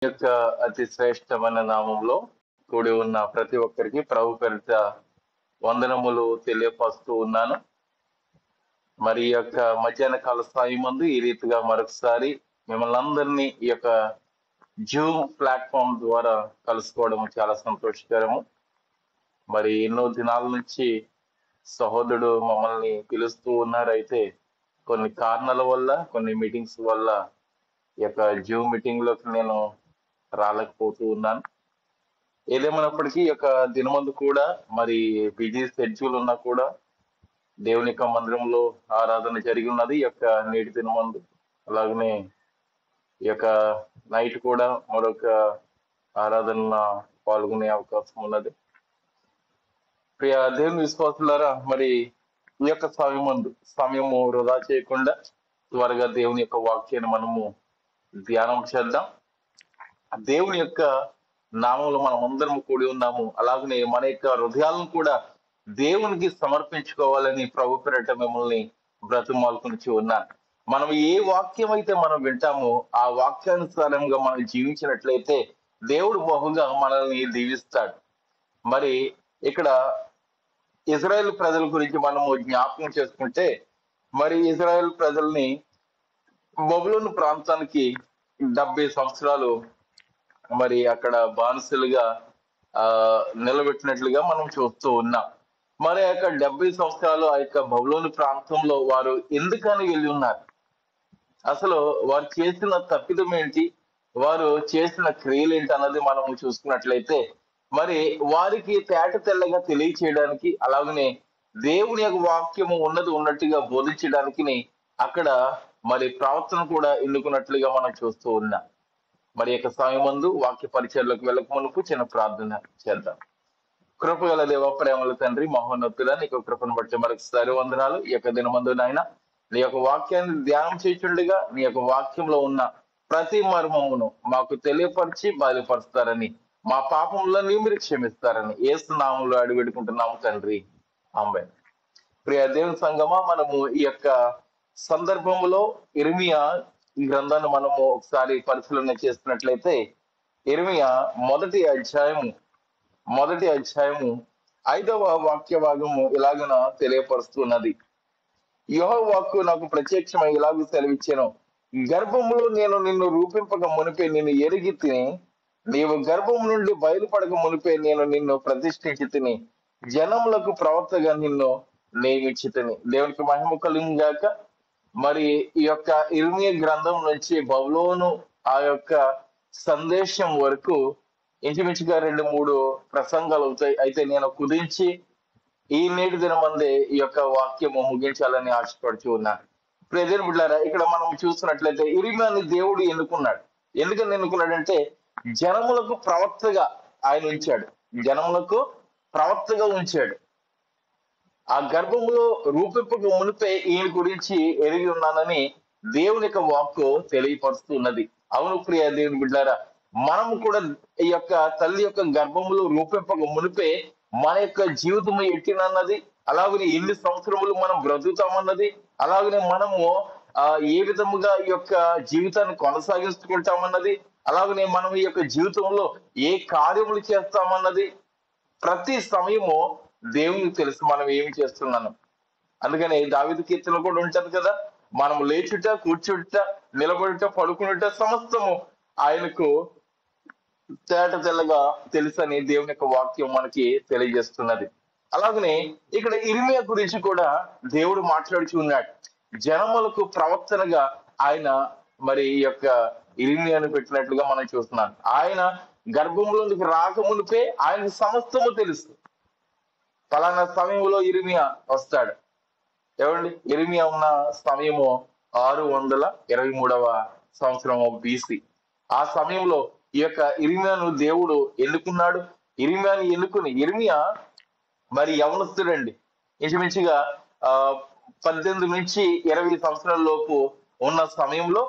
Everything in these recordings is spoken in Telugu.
యొక్క అతి శ్రేష్టమైన నామంలో కూడి ఉన్న ప్రతి ఒక్కరికి ప్రభు పేరిట వందనములు తెలియపరుస్తూ ఉన్నాను. మరి ఈ యొక్క మధ్యాహ్న కాల స్థాయి ముందు ఈ రీతిగా మరొకసారి మిమ్మల్ని అందరినీ ఈ యొక్క జూమ్ ప్లాట్ఫామ్ ద్వారా కలుసుకోవడం చాలా సంతోషకరము. మరి ఎన్నో దినాల నుంచి సహోదరుడు మమ్మల్ని పిలుస్తూ ఉన్నారైతే కొన్ని కారణాల వల్ల, కొన్ని మీటింగ్స్ వల్ల ఈ యొక్క జూమ్ మీటింగ్ లోకి నేను రాలేకపోతూ ఉన్నాను. ఏదేమైనప్పటికీ ఈ యొక్క దినమందు కూడా మరి బిజీ షెడ్యూల్ ఉన్నా కూడా దేవుని యొక్క మందిరంలో ఆరాధన జరిగి ఉన్నది ఈ యొక్క నేటి దినమందు. అలాగనే ఈ యొక్క నైట్ కూడా మరొక ఆరాధన పాల్గొనే అవకాశం ఉన్నది. ప్రియ దేవుని విశ్వాసులారా, మరి ఈ యొక్క సమయము వృధా చేయకుండా త్వరగా దేవుని యొక్క వాక్యాన్ని మనము ధ్యానం చేద్దాం. దేవుని యొక్క నామంలో మనం అందరం కూడి ఉన్నాము. అలాగనే మన యొక్క హృదయాలను కూడా దేవునికి సమర్పించుకోవాలని ప్రభు పేరిట మిమ్మల్ని బ్రతిమాలుకుని ఉన్నాను. మనం ఏ వాక్యం అయితే మనం వింటామో ఆ వాక్యానుసారంగా మనం జీవించినట్లయితే దేవుడు బహుగా మనల్ని దీవిస్తాడు. మరి ఇక్కడ ఇజ్రాయెల్ ప్రజల గురించి మనము జ్ఞాపకం చేసుకుంటే, మరి ఇజ్రాయెల్ ప్రజల్ని బబులోను ప్రాంతానికి 70 సంవత్సరాలు మరి అక్కడ బానిసలుగా నిలబెట్టినట్లుగా మనం చూస్తూ ఉన్నాం. మరి ఆ యొక్క 70 సంవత్సరాలు ఆ యొక్క బబులోను ప్రాంతంలో వారు ఎందుకని వెళ్ళి ఉన్నారు? అసలు వారు చేసిన తప్పిదం ఏంటి, వారు చేసిన క్రియలు ఏంటి అన్నది మనం చూసుకున్నట్లయితే, మరి వారికి తేట తెల్లగా తెలియచేయడానికి, అలాగనే దేవుని యొక్క వాక్యము ఉన్నది ఉన్నట్టుగా బోధించడానికి అక్కడ మరి ప్రవర్తన కూడా ఎన్నుకున్నట్లుగా మనం చూస్తూ ఉన్నాం. మరి యొక్క సమయమందు వాక్య పరిచయలోకి వెళ్ళక మునుపు చిన్న ప్రార్థన చేద్దాం. కృపగల దేవ, ప్రేమల తండ్రి, మహోన్నతుడా, నీకు కృపను బట్టి మరొకసారి వందనాలు. ఈ యొక్క దినమందు నాయన నీ యొక్క వాక్యాన్ని ధ్యానం చేయుచుండగా నీ యొక్క వాక్యంలో ఉన్న ప్రతి మర్మమును మాకు తెలియపరిచి బయలుపరుస్తారని, మా పాపంలో మీరు క్షమిస్తారని యేసు నామములో అడిగి పెట్టుకుంటున్నాము తండ్రి, ఆమేన్. ప్రియ దేవుని సంగమా, మనము ఈ యొక్క సందర్భంలో ఇర్మియా గ్రంథాన్ని మనము ఒకసారి పరిశీలన చేస్తున్నట్లయితే, ఇర్మియా మొదటి అధ్యాయము 5వ వాక్య భాగము ఇలాగన తెలియపరుస్తున్నది. యెహోవా వాక్కు నాకు ప్రత్యక్షమై ఇలాగ సెలవిచ్చెను, గర్భములో నేను నిన్ను రూపింపక మునిపే నిన్ను ఎరిగి తిని, నీవు గర్భం నుండి బయలుపడక మునిపే నేను నిన్ను ప్రతిష్ఠించి తిని, జనములకు ప్రవక్తగా నిన్ను నియమించి తిని. దేవునికి మహిమ కలుగుగాక. మరి ఈ యొక్క ఇర్మియా గ్రంథం నుంచి బబులోను ఆ యొక్క సందేశం వరకు ఇంచుమించుగా 2-3 ప్రసంగాలు అవుతాయి. అయితే నేను కుదించి ఈ నేటి దినమందే ఈ యొక్క వాక్యము ముగించాలని ఆశపడుతూ ఉన్నాను. ప్రియమైన బిడ్డలారా, ఇక్కడ మనం చూస్తున్నట్లయితే ఇర్మియాని దేవుడు ఎన్నుకున్నాడు. ఎందుకని ఎన్నుకున్నాడంటే, జనములకు ప్రవక్తగా ఆయన ఉంచాడు. జనములకు ప్రవక్తగా ఉంచాడు. ఆ గర్భములో రూపింపక మునిపే ఈయన గురించి ఎరిగి ఉన్నానని దేవుని యొక్క వాక్కు తెలియపరుస్తున్నది. అవును ప్రియ దేవుని బిడ్డారా, మనము కూడా ఈ యొక్క తల్లి యొక్క గర్భములో రూపింపక మునిపే మన యొక్క జీవితం ఎట్టినన్నది, అలాగనే ఎన్ని సంవత్సరములు మనం బ్రతుకుతామన్నది, అలాగనే మనము ఏ విధముగా ఈ యొక్క జీవితాన్ని కొనసాగించుకుంటామన్నది, అలాగనే మనం ఈ యొక్క జీవితంలో ఏ కార్యములు చేస్తామన్నది ప్రతి సమయము దేవునికి తెలుసు మనం ఏమి చేస్తున్నాను. అందుకని దావీదు కీర్తన కూడా ఉంటది కదా, మనం లేచుట, కూర్చుట, నిలబడుట, పడుకునుట సమస్తము ఆయనకు తేట తెల్లగా తెలుసని దేవుని యొక్క వాక్యం మనకి తెలియజేస్తున్నది. అలాగనే ఇక్కడ ఇర్మియా గురించి కూడా దేవుడు మాట్లాడుచు ఉన్నాడు. జనములకు ప్రవక్తనగా ఆయన మరి ఈ యొక్క ఇర్మియాను పెట్టినట్లుగా మనం చూస్తున్నాం. ఆయన గర్భంలోనికి రాకమునిపే ఆయనకు సమస్తము తెలుసు. ఫలానా సమయంలో ఇర్మియా వస్తాడు. ఏమండి, ఇర్మియా ఉన్న సమయము 623వ సంవత్సరము BC. ఆ సమయంలో ఈ యొక్క ఇర్మియాను దేవుడు ఎన్నుకున్నాడు. ఇర్మియాని ఎన్నుకుని, ఇర్మియా మరి యవనస్తుడండి. ఇంచుమించుగా 18 నుంచి 20 సంవత్సరాల లోపు ఉన్న సమయంలో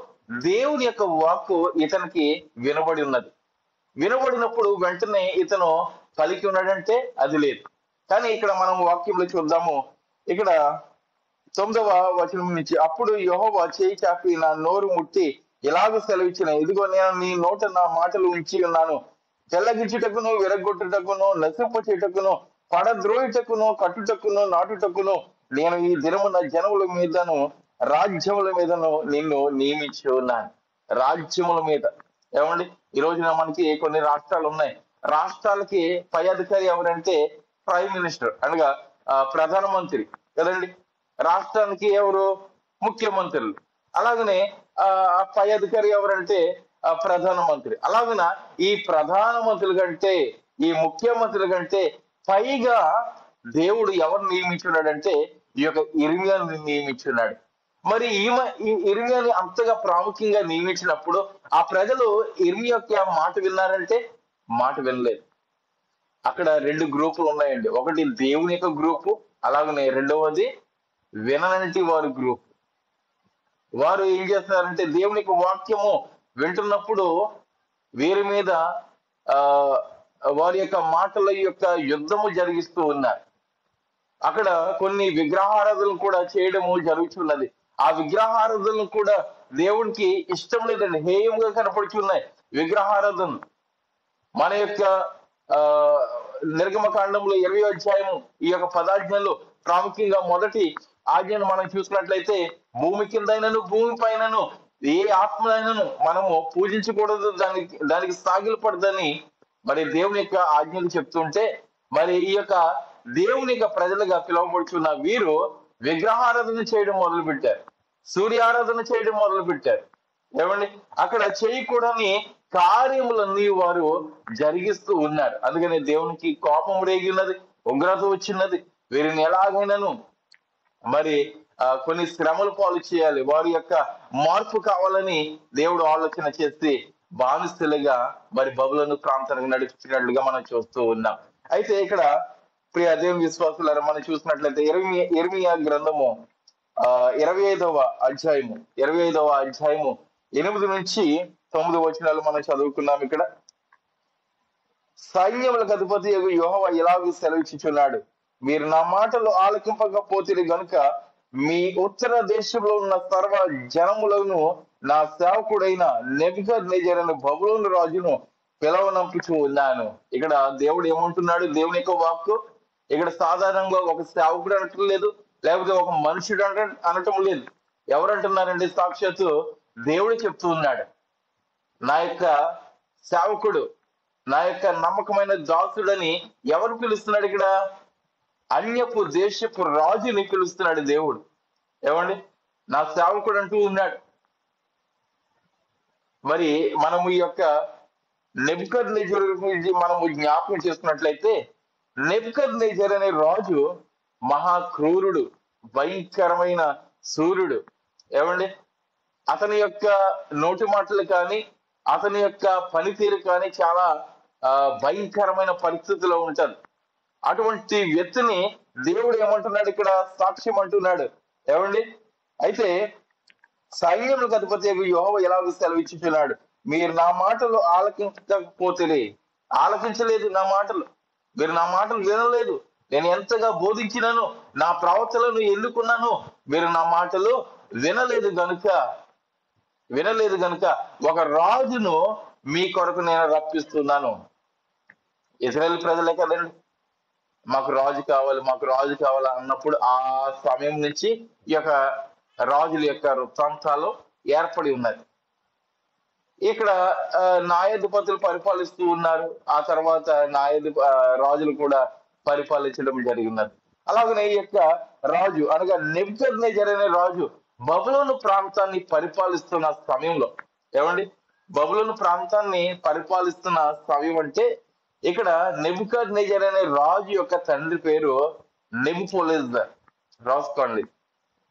దేవుని యొక్క వాక్కు ఇతనికి వినబడి ఉన్నది. వినబడినప్పుడు వెంటనే ఇతను పలికి ఉన్నాడంటే అది లేదు. కానీ ఇక్కడ మనం వాక్యంలో చూద్దాము. ఇక్కడ 9వ వచనం నుంచి, అప్పుడు యెహోవా చేయి చాపి నా నోరు ముట్టి ఇలాగ సెలవిచ్చిన, ఇదిగో నేను నీ నోట నా మాటలు ఉంచి ఉన్నాను, తెల్లగించుటకును, విరగొట్టుటకును, నశింపచేయుటకును, పడద్రోయుటకును, కట్టుటకును, నాటుటకును నేను ఈ దినమున జనముల మీదను రాజ్యముల మీదను నిన్ను నియమించి ఉన్నాను. రాజ్యముల మీద. ఏమండి, ఈ రోజున మనకి కొన్ని రాష్ట్రాలు ఉన్నాయి. రాష్ట్రాలకి పై అధికారి ఎవరంటే ప్రైమ్ మినిస్టర్, అనగా ప్రధానమంత్రి కదండి. రాష్ట్రానికి ఎవరు? ముఖ్యమంత్రులు. అలాగనే పై అధికారి ఎవరంటే ప్రధానమంత్రి. అలాగన ఈ ప్రధానమంత్రుల కంటే, ఈ ముఖ్యమంత్రుల కంటే పైగా దేవుడు ఎవరు నియమించున్నాడంటే ఈ యొక్క ఇర్మియాని నియమించున్నాడు. మరి ఈ ఇర్మియాని అంతగా ప్రాముఖ్యంగా నియమించినప్పుడు ఆ ప్రజలు ఇర్మియా యొక్క మాట విన్నారంటే మాట వినలేదు. అక్కడ రెండు గ్రూపులు ఉన్నాయండి. ఒకటి దేవుని యొక్క గ్రూపు, అలాగనే రెండవది విననంటి వారి గ్రూప్. వారు ఏం చేస్తున్నారంటే దేవుని యొక్క వాక్యము వింటున్నప్పుడు వీరి మీద ఆ వారి యొక్క మాటల యొక్క యుద్ధము జరిగిస్తూ ఉన్నారు. అక్కడ కొన్ని విగ్రహారాధనలు కూడా చేయడము జరుగుతున్నది. ఆ విగ్రహారాధనలు కూడా దేవునికి ఇష్టం లేదండి, హేయంగా కనపడుతున్నాయి విగ్రహారాధనలు. మన యొక్క నిర్గమకాండంలో 20వ అధ్యాయము ఈ యొక్క పదాజ్ఞలు ప్రాముఖ్యంగా మొదటి ఆజ్ఞను మనం చూసినట్లయితే, భూమి కిందైనను భూమి పైనను ఏ ఆత్మనైనను మనము పూజించకూడదు, దానికి సాగిలపడదని మరి దేవుని యొక్క ఆజ్ఞలు చెప్తుంటే, మరి ఈ యొక్క దేవుని యొక్క ప్రజలుగా పిలువబడుతున్న వీరు విగ్రహారాధన చేయడం మొదలు పెట్టారు, సూర్యారాధన చేయడం మొదలు పెట్టారు. ఏమండి, అక్కడ చేయకూడని కార్యములన్నీ వారు జరిగిస్తూ ఉన్నారు. అందుకని దేవునికి కోపం రేగినది, ఉగ్రత వచ్చినది. వీరిని ఎలాగైనాను మరి కొన్ని శ్రమలు పాలు చేయాలి, వారి యొక్క మార్పు కావాలని దేవుడు ఆలోచన చేసి బానిసలుగా మరి బబులోను ప్రాంతానికి నడిపించినట్లుగా మనం చూస్తూ ఉన్నాం. అయితే ఇక్కడ ప్రియ దేవుని విశ్వాసులారా, మనం చూసినట్లయితే ఇర్మియా గ్రంథము 25వ అధ్యాయము 8 నుంచి 9 వచనాలు మనం చదువుకున్నాం. ఇక్కడ సైన్యములకు అధిపతి యెహోవా ఇలాగూ సెలవిచ్చుచున్నాడు, మీరు నా మాటలు ఆలకింపకపోతే గనుక మీ ఉత్తర దేశంలో ఉన్న సర్వ జనములను నా సేవకుడైన నెబుకద్నెజరు బబులోను రాజును పిలవనంపుచూ ఉన్నాను. ఇక్కడ దేవుడు ఏమంటున్నాడు? దేవుని యొక్క వాక్కు ఇక్కడ సాధారణంగా ఒక సేవకుడు అనటం లేదు, లేకపోతే ఒక మనుషుడు అనటం లేదు. ఎవరంటున్నారండి? సాక్షాత్తు దేవుడు చెప్తూ ఉన్నాడు, నా యొక్క సేవకుడు, నా యొక్క నమ్మకమైన దాసుడని ఎవరు పిలుస్తున్నాడు? ఇక్కడ అన్యపు దేశపు రాజుని పిలుస్తున్నాడు దేవుడు. ఏమండి, నా సేవకుడు అంటూ ఉన్నాడు. మరి మనము ఈ యొక్క నెబుకద్నెజరు గురించి మనము జ్ఞాపకం చేసుకున్నట్లయితే, నెబుకద్నెజరు అనే రాజు మహాక్రూరుడు, భయంకరమైన సూర్యుడు. ఏమండి, అతని యొక్క నోటి మాటలు కానీ, అతని యొక్క పనితీరు కానీ చాలా భయంకరమైన పరిస్థితిలో ఉంటారు. అటువంటి వ్యక్తిని దేవుడు ఏమంటున్నాడు? ఇక్కడ సాక్ష్యం అంటున్నాడు. ఏమండి, అయితే సైన్యములకు అధిపతి యెహోవా ఎలాగో సెలవిచ్చుచున్నాడు, మీరు నా మాటలు ఆలకించకపోతే, ఆలకించలేదు నా మాటలు, మీరు నా మాటలు వినలేదు. నేను ఎంతగా బోధించినాను, నా ప్రవర్తనను ఎన్నుకున్నాను, మీరు నా మాటలు వినలేదు గనుక ఒక రాజును మీ కొరకు నేను రప్పిస్తున్నాను. ఇశ్రాయేలు ప్రజలే కదండి, మాకు రాజు కావాలి అన్నప్పుడు ఆ సమయం నుంచి ఈ యొక్క రాజుల యొక్క వృత్తాంతాలు ఏర్పడి ఉన్నది. ఇక్కడ న్యాయాధిపతులు పరిపాలిస్తూ ఉన్నారు. ఆ తర్వాత రాజులు కూడా పరిపాలించడం జరిగినది. అలాగనే ఈ యొక్క రాజు అనగా నెబుకద్నెజరు అనే రాజు బబులోను ప్రాంతాన్ని పరిపాలిస్తున్న సమయంలో, ఏమండి, బబులోను ప్రాంతాన్ని పరిపాలిస్తున్న సమయం అంటే ఇక్కడ నెబుకద్నెజరు అనే రాజు యొక్క తండ్రి పేరు నెబుకొద్నెజర్. రాసుకోండి,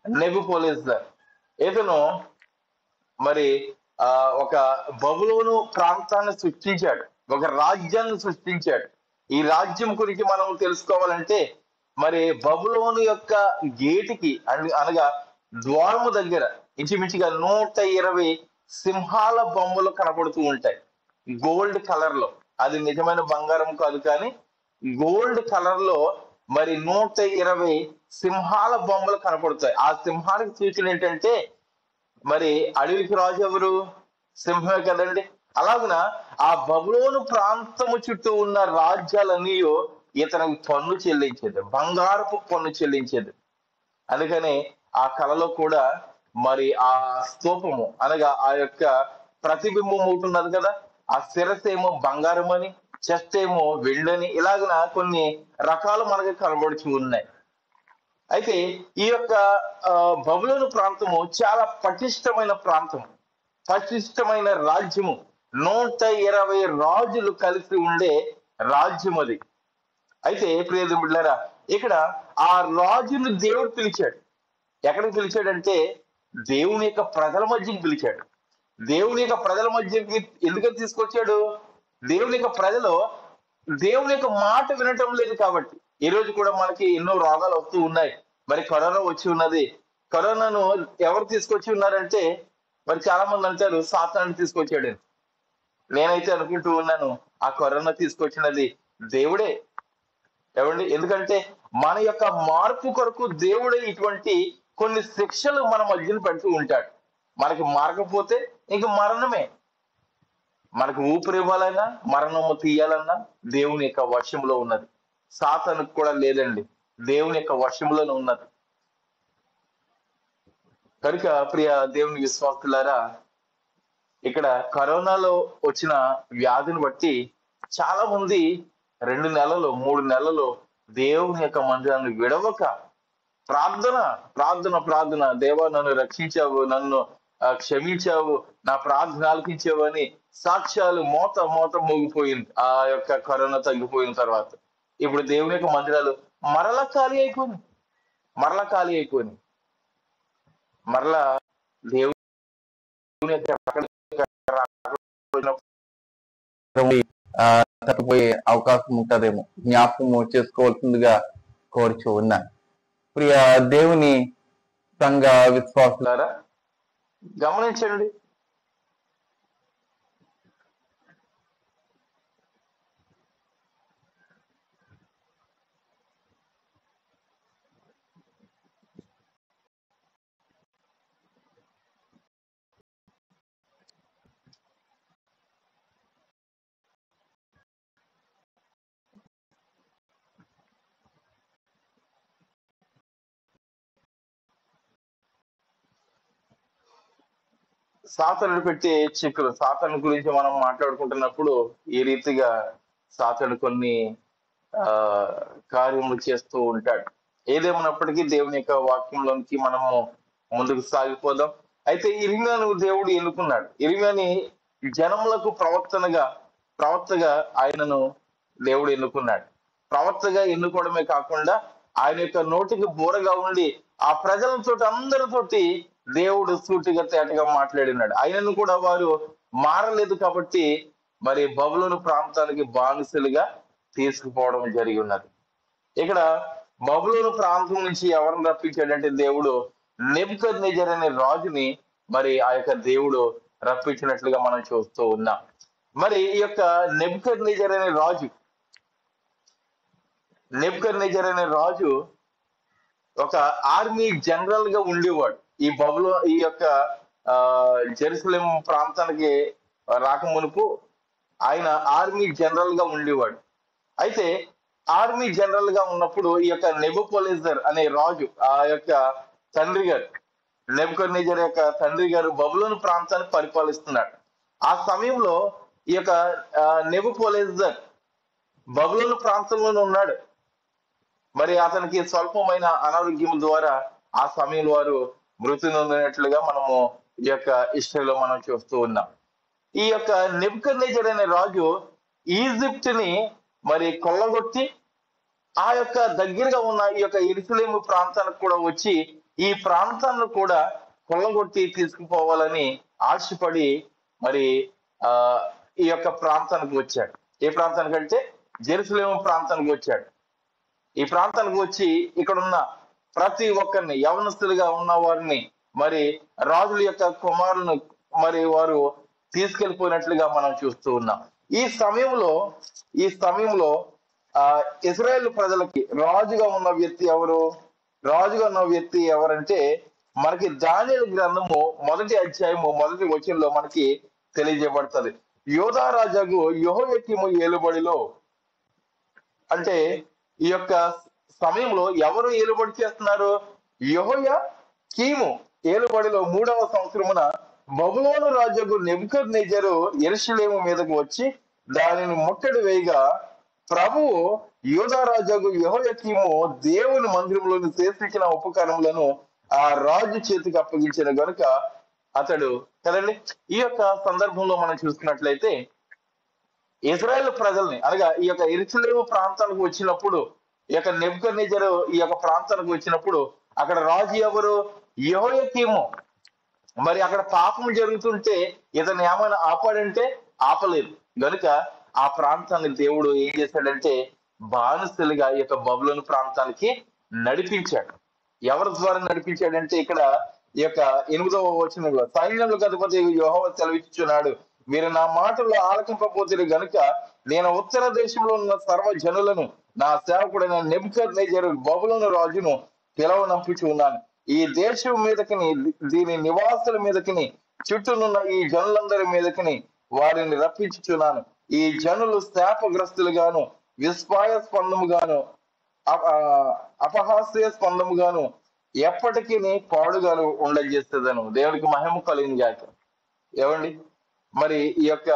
నెబుకొద్నెజర్. ఇతను మరి ఒక బబులోను ప్రాంతాన్ని సృష్టించాడు, ఒక రాజ్యాన్ని సృష్టించాడు. ఈ రాజ్యం గురించి మనం తెలుసుకోవాలంటే మరి బబులోను యొక్క గేటుకి అనగా ద్వారము దగ్గర ఇంచుమించుగా 120 సింహాల బొమ్మలు కనపడుతూ ఉంటాయి, గోల్డ్ కలర్ లో. అది నిజమైన బంగారం కాదు, కానీ గోల్డ్ కలర్ లో మరి 120 సింహాల బొమ్మలు కనపడతాయి. ఆ సింహానికి సూచన ఏంటంటే మరి అడవికి రాజు ఎవరు? సింహమే కదండి. అలాగున ఆ బబులోను ప్రాంతము చుట్టూ ఉన్న రాజ్యాలన్నీ ఇతనికి పన్ను చెల్లించేది, బంగారపు పన్ను చెల్లించేది. అందుకని ఆ కళలో కూడా మరి ఆ స్తూపము అనగా ఆ యొక్క ప్రతిబింబం ఉంటున్నది కదా, ఆ శిరస్సు ఏమో బంగారం అని, చెస్ట్ ఏమో వెండని, ఇలాగన కొన్ని రకాలు మనకి కనబడుతూ ఉన్నాయి. అయితే ఈ యొక్క బబులోను ప్రాంతము చాలా పటిష్టమైన ప్రాంతం, పటిష్టమైన రాజ్యము. 120 రాజులు కలిసి ఉండే రాజ్యం అది. అయితే ప్రియ బిడ్డలారా, ఇక్కడ ఆ రాజును దేవుడు పిలిచాడు. ఎక్కడికి పిలిచాడంటే దేవుని యొక్క ప్రజల మధ్యకి పిలిచాడు. దేవుని యొక్క ప్రజల మధ్యకి ఎందుకని తీసుకొచ్చాడు? దేవుని యొక్క ప్రజలు దేవుని యొక్క మాట వినటం లేదు కాబట్టి. ఈ రోజు కూడా మనకి ఎన్నో రోగాలు వస్తూ ఉన్నాయి. మరి కరోనా వచ్చి ఉన్నది. కరోనాను ఎవరు తీసుకొచ్చి ఉన్నారంటే మరి చాలా మంది అంటారు సాతాను తీసుకొచ్చాడు. నేనైతే అనుకుంటూ ఉన్నాను ఆ కరోనా తీసుకొచ్చినది దేవుడే. ఏమండి? ఎందుకంటే మన యొక్క మార్పు కొరకు దేవుడే ఇటువంటి కొన్ని శిక్షలు మన మధ్యన పెడుతూ ఉంటాడు. మనకి మారకపోతే ఇంక మరణమే. మనకు ఊపిరి ఇవ్వాలన్నా, మరణము తీయాలన్నా దేవుని యొక్క వశంలో ఉన్నది. సాతానుకు కూడా లేదండి, దేవుని యొక్క వశంలోనే ఉన్నది. కనుక ప్రియ దేవుని విశ్వాసులారా, ఇక్కడ కరోనాలో వచ్చిన వ్యాధిని బట్టి చాలా మంది 2 నెలలు 3 నెలలు దేవుని యొక్క మందిరాన్ని విడవక ప్రార్థన ప్రార్థన ప్రార్థన, దేవా నన్ను రక్షించావు, నన్ను క్షమించావు, నా ప్రార్థన ఆలకించావు అని సాక్ష్యాలు మోత మోత మోగిపోయింది. ఆ యొక్క కరోనా తగ్గిపోయిన తర్వాత ఇప్పుడు దేవుని యొక్క మందిరాలు మరలా ఖాళీ అయిపోయింది, మరలా ఖాళీ అయిపోయింది. మరలా దేవుని యొక్క తగ్గిపోయే అవకాశం ఉంటుందేమో జ్ఞాపకం చేసుకోవాల్సిందిగా కోరుచు ఉన్నాను. ప్రియ దేవుని సంఘ విశ్వాసులారా, గమనించండి. సాతాను పెట్టే చిక్కులు, సాతాను గురించి మనం మాట్లాడుకుంటున్నప్పుడు ఈ రీతిగా సాతాను కొన్ని ఆ కార్యములు చేస్తూ ఉంటాడు. ఏదేమన్నప్పటికీ దేవుని యొక్క వాక్యంలోనికి మనము ముందుకు సాగిపోదాం. అయితే ఇర్మియాను దేవుడు ఎన్నుకున్నాడు. ఇర్మియాని జనములకు ప్రవక్తగా ఆయనను దేవుడు ఎన్నుకున్నాడు. ప్రవక్తగా ఎన్నుకోవడమే కాకుండా ఆయన యొక్క నోటికి బోరగా ఉండి ఆ ప్రజలతో అందరితోటి దేవుడు సూటిగా తేటగా మాట్లాడినాడు. ఆయనను కూడా వారు మారలేదు కాబట్టి మరి బబులోను ప్రాంతానికి బానిసలుగా తీసుకుపోవడం జరిగి ఉన్నది. ఇక్కడ బబులోను ప్రాంతం నుంచి ఎవరిని రప్పించాడంటే దేవుడు నెబుకద్నెజర్ అనే రాజుని మరి ఆ యొక్క దేవుడు రప్పించినట్లుగా మనం చూస్తూ ఉన్నాం. మరి ఈ యొక్క నెబుకద్నెజర్ అనే రాజు ఒక ఆర్మీ జనరల్ గా ఉండేవాడు. ఈ యొక్క జెరూసలేం ప్రాంతానికి రాకమునుపు ఆయన ఆర్మీ జనరల్ గా ఉండేవాడు. అయితే ఆర్మీ జనరల్ గా ఉన్నప్పుడు ఈ యొక్క నెబుకద్నెజర్ అనే రాజు, ఆ యొక్క తండ్రి గారు, నెబుకద్నెజర్ యొక్క తండ్రి గారు బబులోను ప్రాంతాన్ని పరిపాలిస్తున్నాడు. ఆ సమయంలో ఈ యొక్క నెబుకద్నెజర్ బబులోను ప్రాంతంలోనే ఉన్నాడు. మరి అతనికి స్వల్పమైన అనారోగ్యం ద్వారా ఆ సమయంలో వారు మృతి నొందినట్లుగా మనము ఈ యొక్క హిస్టరీలో మనం చూస్తూ ఉన్నాం. ఈ యొక్క నెబుకద్నెజర్ అనే రాజు ఈజిప్ట్ ని మరి కొల్లగొట్టి ఆ యొక్క దగ్గరగా ఉన్న ఈ యొక్క యెరూషలేము ప్రాంతానికి కూడా వచ్చి ఈ ప్రాంతాన్ని కూడా కొల్లగొట్టి తీసుకుపోవాలని ఆశపడి మరి ఈ యొక్క ప్రాంతానికి వచ్చాడు. ఏ ప్రాంతానికంటే జెరూసలేము ప్రాంతానికి వచ్చాడు. ఈ ప్రాంతానికి వచ్చి ఇక్కడున్న ప్రతి ఒక్కరిని, యవనస్తులుగా ఉన్న వారిని మరి రాజుల యొక్క కుమారులను మరి వారు తీసుకెళ్లిపోయినట్లుగా మనం చూస్తూ ఉన్నాం. ఈ సమయంలో ఇశ్రాయేల్ ప్రజలకి రాజుగా ఉన్న వ్యక్తి ఎవరంటే మనకి దానియేలు గ్రంథము 1వ అధ్యాయము 1వ వచనంలో మనకి తెలియజేయబడుతుంది. యోధా రాజాకు యెహోయాకీము ఏలుబడిలో, అంటే ఈ యొక్క సమయంలో ఎవరు ఏలుబడి చేస్తున్నారు? యెహోయాకీము ఏలుబడిలో 3వ సంవత్సరమున బబులోను రాజుకు నెబుకద్నెజరు యెరూషలేము మీదకు వచ్చి దానిని ముట్టడి వేయగా, ప్రభువు యూదా రాజుకు యెహోయాకీము దేవుని మందిరంలోని శేషించిన ఉపకరణములను ఆ రాజు చేతికి అప్పగించిన గనుక అతడు, కదండి, ఈ యొక్క సందర్భంలో మనం చూసుకున్నట్లయితే ఇజ్రాయెల్ ప్రజల్ని, అనగా ఈ యొక్క యెరూషలేము ప్రాంతానికి వచ్చినప్పుడు, ఈ యొక్క నెబుకద్నెజరు ఈ యొక్క ప్రాంతానికి వచ్చినప్పుడు అక్కడ రాజు ఎవరు? యెహోయాకీము. మరి అక్కడ పాపం జరుగుతుంటే ఇతను ఏమైనా ఆపాడంటే ఆపలేదు. గనుక ఆ ప్రాంతాన్ని దేవుడు ఏం చేశాడంటే బానిసలుగా ఈ యొక్క బబులోను ప్రాంతానికి నడిపించాడు. ఎవరి ద్వారా నడిపించాడంటే ఇక్కడ ఈ యొక్క 8వ వచనంలో, సైన్యములకు అధిపతి యెహోవా సెలవిచ్చుచున్నాడు, మీరు నా మాటల్లో ఆలకింపపోతే గనుక నేను ఉత్తర దేశంలో ఉన్న సర్వ జనులను నా సేవకుడైన నెబుకద్నెజరు బబులోను రాజును పిలవనంపుచు ఉన్నాను. ఈ దేశం మీదకిని, దీని నివాసుల మీదకిని, చుట్టూనున్న ఈ జనులందరి మీదకిని వారిని రప్పించుచున్నాను. ఈ జనులు శాపగ్రస్తులుగాను, విస్మయ స్పందముగాను, అపహాస్య స్పందముగాను, ఎప్పటికీ పాడుగాను ఉండజేస్తుందను. దేవుడికి మహిమ కలిగిన గాక. ఏమండి, మరి ఈ యొక్క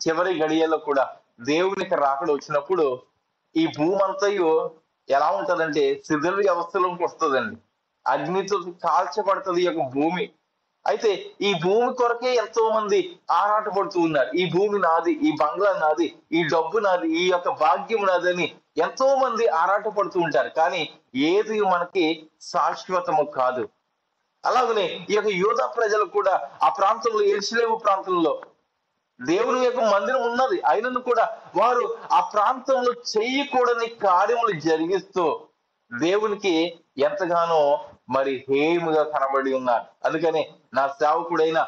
చివరి గడియల్లో కూడా దేవునికి రాకడ వచ్చినప్పుడు ఈ భూమి అంతయు ఎలా ఉంటదంటే శిథిల వ్యవస్థలోకి వస్తుందండి. అగ్నితో కాల్చబడుతుంది ఈ యొక్క భూమి. అయితే ఈ భూమి కొరకే ఎంతో మంది ఆరాట పడుతూ ఉన్నారు. ఈ భూమి నాది, ఈ బంగ్లా నాది, ఈ డబ్బు నాది, ఈ యొక్క భాగ్యం నాది అని ఎంతో మంది ఆరాట పడుతూ ఉంటారు. కానీ ఏది మనకి శాశ్వతము కాదు. అలాగనే ఈ యొక్క యూదా ప్రజలు కూడా ఆ ప్రాంతంలో, యెరూషలేము ప్రాంతంలో దేవుని యొక్క మందిరం ఉన్నది. అయినను కూడా వారు ఆ ప్రాంతంలో చెయ్యకూడని కార్యములు జరిగిస్తూ దేవునికి ఎంతగానో మరి హేయముగా కనబడి ఉన్నారు. అందుకని నా సేవకుడైన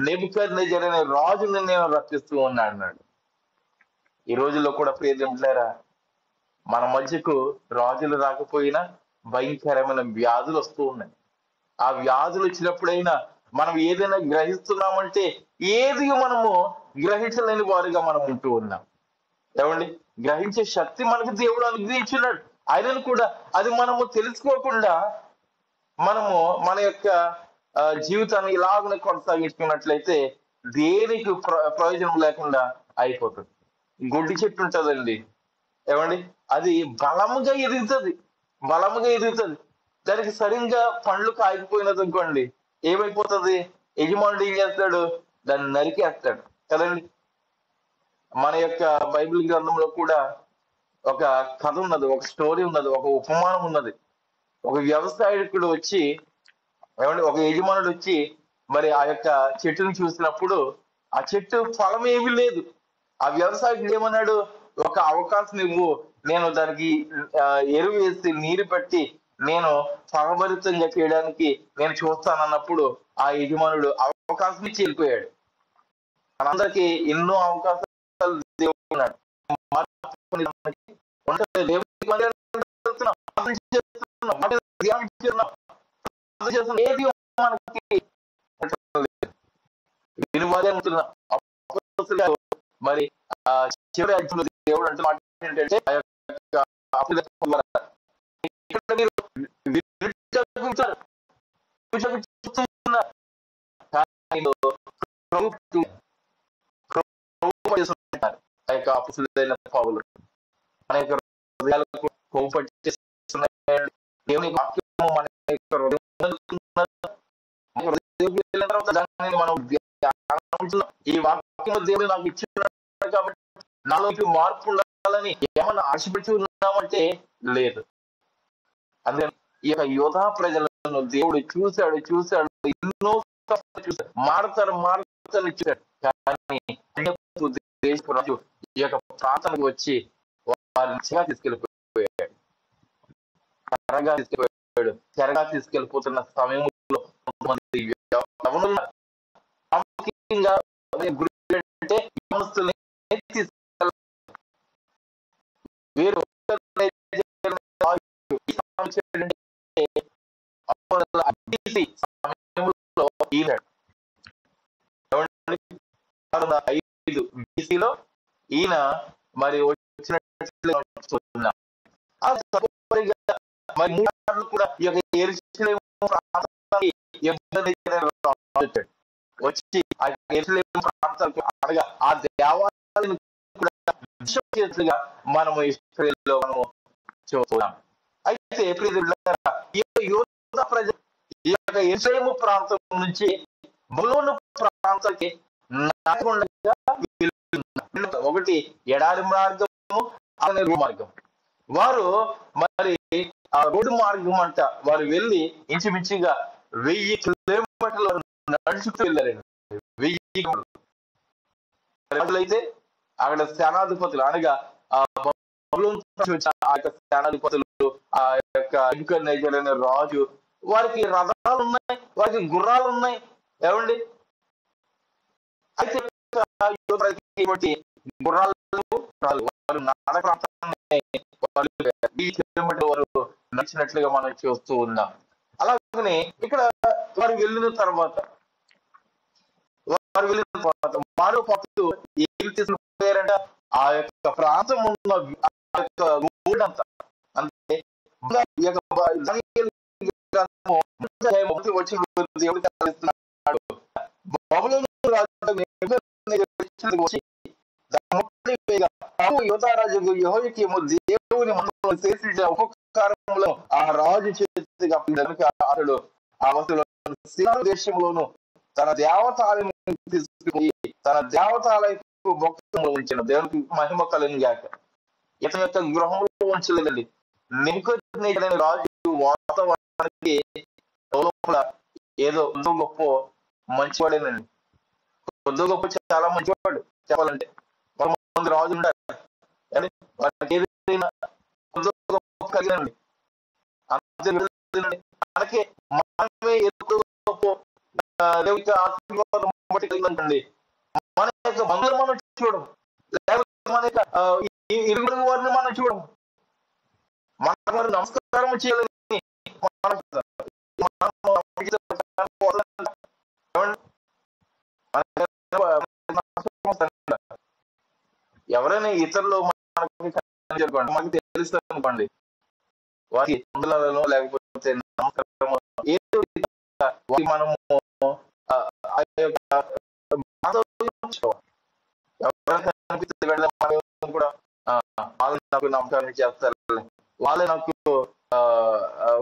నెబుకద్నెజరు అనే రాజుని నేను రక్షిస్తూ ఉన్నాడు. ఈ రోజుల్లో కూడా ప్రియమిట్లారా, మన మధ్యకు రాజులు రాకపోయినా భయంకరమైన వ్యాధులు వస్తూ ఉన్నాయి. ఆ వ్యాధులు వచ్చినప్పుడైనా మనం ఏదైనా గ్రహిస్తున్నామంటే ఏది మనము గ్రహించలేని వారిగా మనం ఉంటూ ఉన్నాం. ఏమండి, గ్రహించే శక్తి మనకు దేవుడు అనుగ్రహించున్నాడు. ఆయనను కూడా అది మనము తెలుసుకోకుండా మనము మన యొక్క జీవితాన్ని ఇలాగనే కొనసాగించుకున్నట్లయితే దేనికి ప్రయోజనం లేకుండా అయిపోతుంది. గొడ్డి చెట్టు ఉంటుందండి, ఏమండి, అది బలముగా ఎదుగుతుంది. దానికి సరిగ్గా పండ్లు కాయకపోయినది అనుకోండి, ఏమైపోతుంది? యజమానుడు ఏం చేస్తాడు? దాన్ని నరికేస్తాడు కదండి. మన యొక్క బైబిల్ గ్రంథంలో కూడా ఒక కథ ఉన్నది, ఒక స్టోరీ ఉన్నది, ఒక ఉపమానం ఉన్నది. ఒక వ్యవసాయకుడు వచ్చి, ఏమంటే ఒక యజమానుడు వచ్చి మరి ఆ యొక్క చెట్టుని చూసినప్పుడు ఆ చెట్టు ఫలం ఏమీ లేదు. ఆ వ్యవసాయకుడు ఏమన్నాడు? ఒక అవకాశం ఇవ్వు, నేను దానికి ఎరువు వేసి నీరు పెట్టి నేను ఫలభరితంగా చేయడానికి నేను చూస్తానన్నప్పుడు ఆ యజమానుడు అవకాశం ఇచ్చి వెళ్ళిపోయాడు. మనందరికీ ఎన్నో అవకాశాలు దేవుడు మరి చివరి దేవుడు అంటే మాట ఏంటంటే పావులు మన యొక్క హృదయాలకు కోపట్టిస్తున్నాయి. దేవుని వాక్యము మన యొక్క మనం ఈ వాక్యము దేవుడు నాకు ఇచ్చినాడు కాబట్టి నాలోకి మార్పు ఉండాలని ఏమన్నా ఆశపెట్టి ఉన్నామంటే లేదు. అందుకని ఈ యొక్క యోధా ప్రజలను దేవుడు చూశాడు, ఎన్నో చూశాడు, మారుతారు చూశాడు. కానీ రాజు ఈ యొక్క ప్రాంతానికి వచ్చి వారిని చెరగా తీసుకెళ్ళిపోతున్న సమయంలో కొంతమంది వీరు 605 BC-లో ఈయన మరి వచ్చినట్లుగా చూస్తున్నాం. మరి మూడు కూడా ఈ యొక్క యెరూషలేము ప్రాంతానికి వచ్చి ఆ యెరూషలేము ప్రాంతాలకు అనగా ఆ దేవాలయాన్ని కూడా మనము ఇశ్రాయేలులో మనము చూస్తున్నాం. అయితే ఈ యూదా ప్రజలు ఈ యొక్క యెరూషలేము ప్రాంతం నుంచి బబులోను ప్రాంతానికి ఒకటి ఎడారి మార్గము, రోడ్డు మార్గం. వారు మరి ఆ రోడ్డు మార్గం అంట వారు వెళ్ళి ఇంచుమించుగా 1000 కిలోమీటర్లు నడుచుకు వెళ్ళారండి. 1000 అయితే అక్కడ సేనాధిపతులు అనగా ఆ యొక్క సేనాధిపతులు, ఆ యొక్క నెబుకద్నెజర్ అనే రాజు, వారికి రథాలు ఉన్నాయి, వారికి గుర్రాలు ఉన్నాయి. ఏమండి, అయితే గుర్రాలు వారు నాడ ప్రాంతాన్ని వారు నడిచినట్లుగా మనం చూస్తూ ఉన్నాం. అలాగనే ఇక్కడ వారు వెళ్ళిన తర్వాత వారు భక్తులు ఏం తీసుకుపోయారంట, ఆ యొక్క ప్రాంతం ఉన్న ఆ యొక్క గోడంతా అంటే వచ్చి దేవుడు తరలిస్తున్నాడు. బబులోను యోధారాజు యెహోయాకీము దేవుని మందిరములో చేసిన ఉపకారములో ఆ రాజు చేతికి అతడు ఆ వస్తువులను దేశంలోను తన దేవతాలయం తీసుకుని తన దేవతాలయపు భక్తులు ఉంచిన దేవునికి మహిమ కలిగిన గాక. ఇతని యొక్క గృహంలో ఉంచలేదండి. నెబుకద్నెజర్ రాజు వాతావరణానికి ఏదో గొప్ప మంచివాడేనండి. కొద్ది గొప్ప చాలా మంచివాడు చెప్పాలంటే. కొంతమంది రాజు ఉండాలి ఏదైనా గొప్ప కలిగినండి. మనకే మనమే దేవుడికి ఆశీర్వాదం బట్టి కలిగిందండి. మన యొక్క బంధువులు మనం చూడడం, లేకపోతే మన యొక్క ఇరుగు వారిని మనం చూడడం, మన నమస్కారం చేయాలని ఎవరైనా ఇతరులు మనకి తెలుస్తుంది అనుకోండి, వారికి మందులలో లేకపోతే నమస్కారం ఏదో మనము కూడా వాళ్ళు నాకు నమస్కారం చేస్తారు,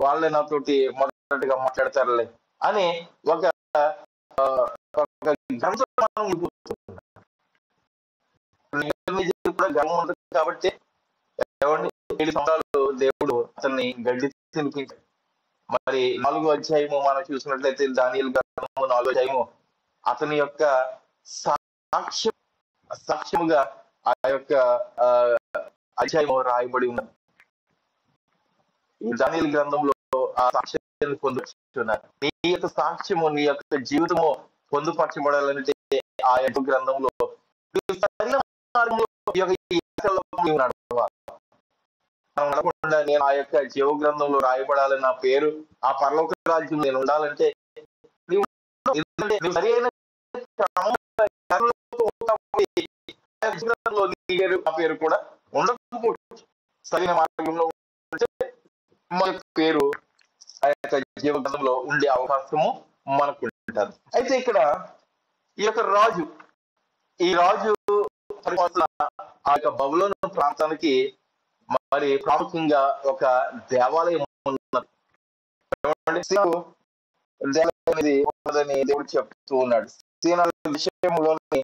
వాళ్ళే నాతోటి మొదటిగా మాట్లాడతారులే అని ఒక కూడా గర్వం ఉంటుంది. కాబట్టి 7 సంవత్సరాలు దేవుడు అతన్ని గడ్డి తినిపించాడు. మరి 4వ అధ్యాయము మనం చూసినట్లయితే దానియేలు గ్రంథము 4వ అధ్యాయము అతని యొక్క సాక్ష్యముగా ఆ యొక్క అధ్యాయము రాయబడి ఉన్నది. ఈ దానియేలు గ్రంథంలో ఆ సాక్ష్యాన్ని పొందుతున్నారు. నీ యొక్క సాక్ష్యము, నీ యొక్క జీవితము పొందుపరచబడాలంటే ఆ యొక్క గ్రంథంలో నడకుండా నేను ఆ యొక్క జీవ గ్రంథంలో రాయబడాలి, నా పేరు ఆ పరలోక రాజ్యం నేను ఉండాలంటే సరైన పేరు కూడా ఉండకపోవచ్చు. సరైన మార్గంలో మన పేరు ఆ యొక్క జీవ గ్రంథంలో ఉండే అవకాశము మనకు ఉంటుంది. అయితే ఇక్కడ ఈ యొక్క ఈ రాజు ఆ యొక్క బబులోను ప్రాంతానికి మరి ప్రాముఖ్యంగా ఒక దేవాలయం ఉన్నది. దేవాలయం అనేది ఉన్నదని దేవుడు చెప్తూ ఉన్నాడు. విషయంలోని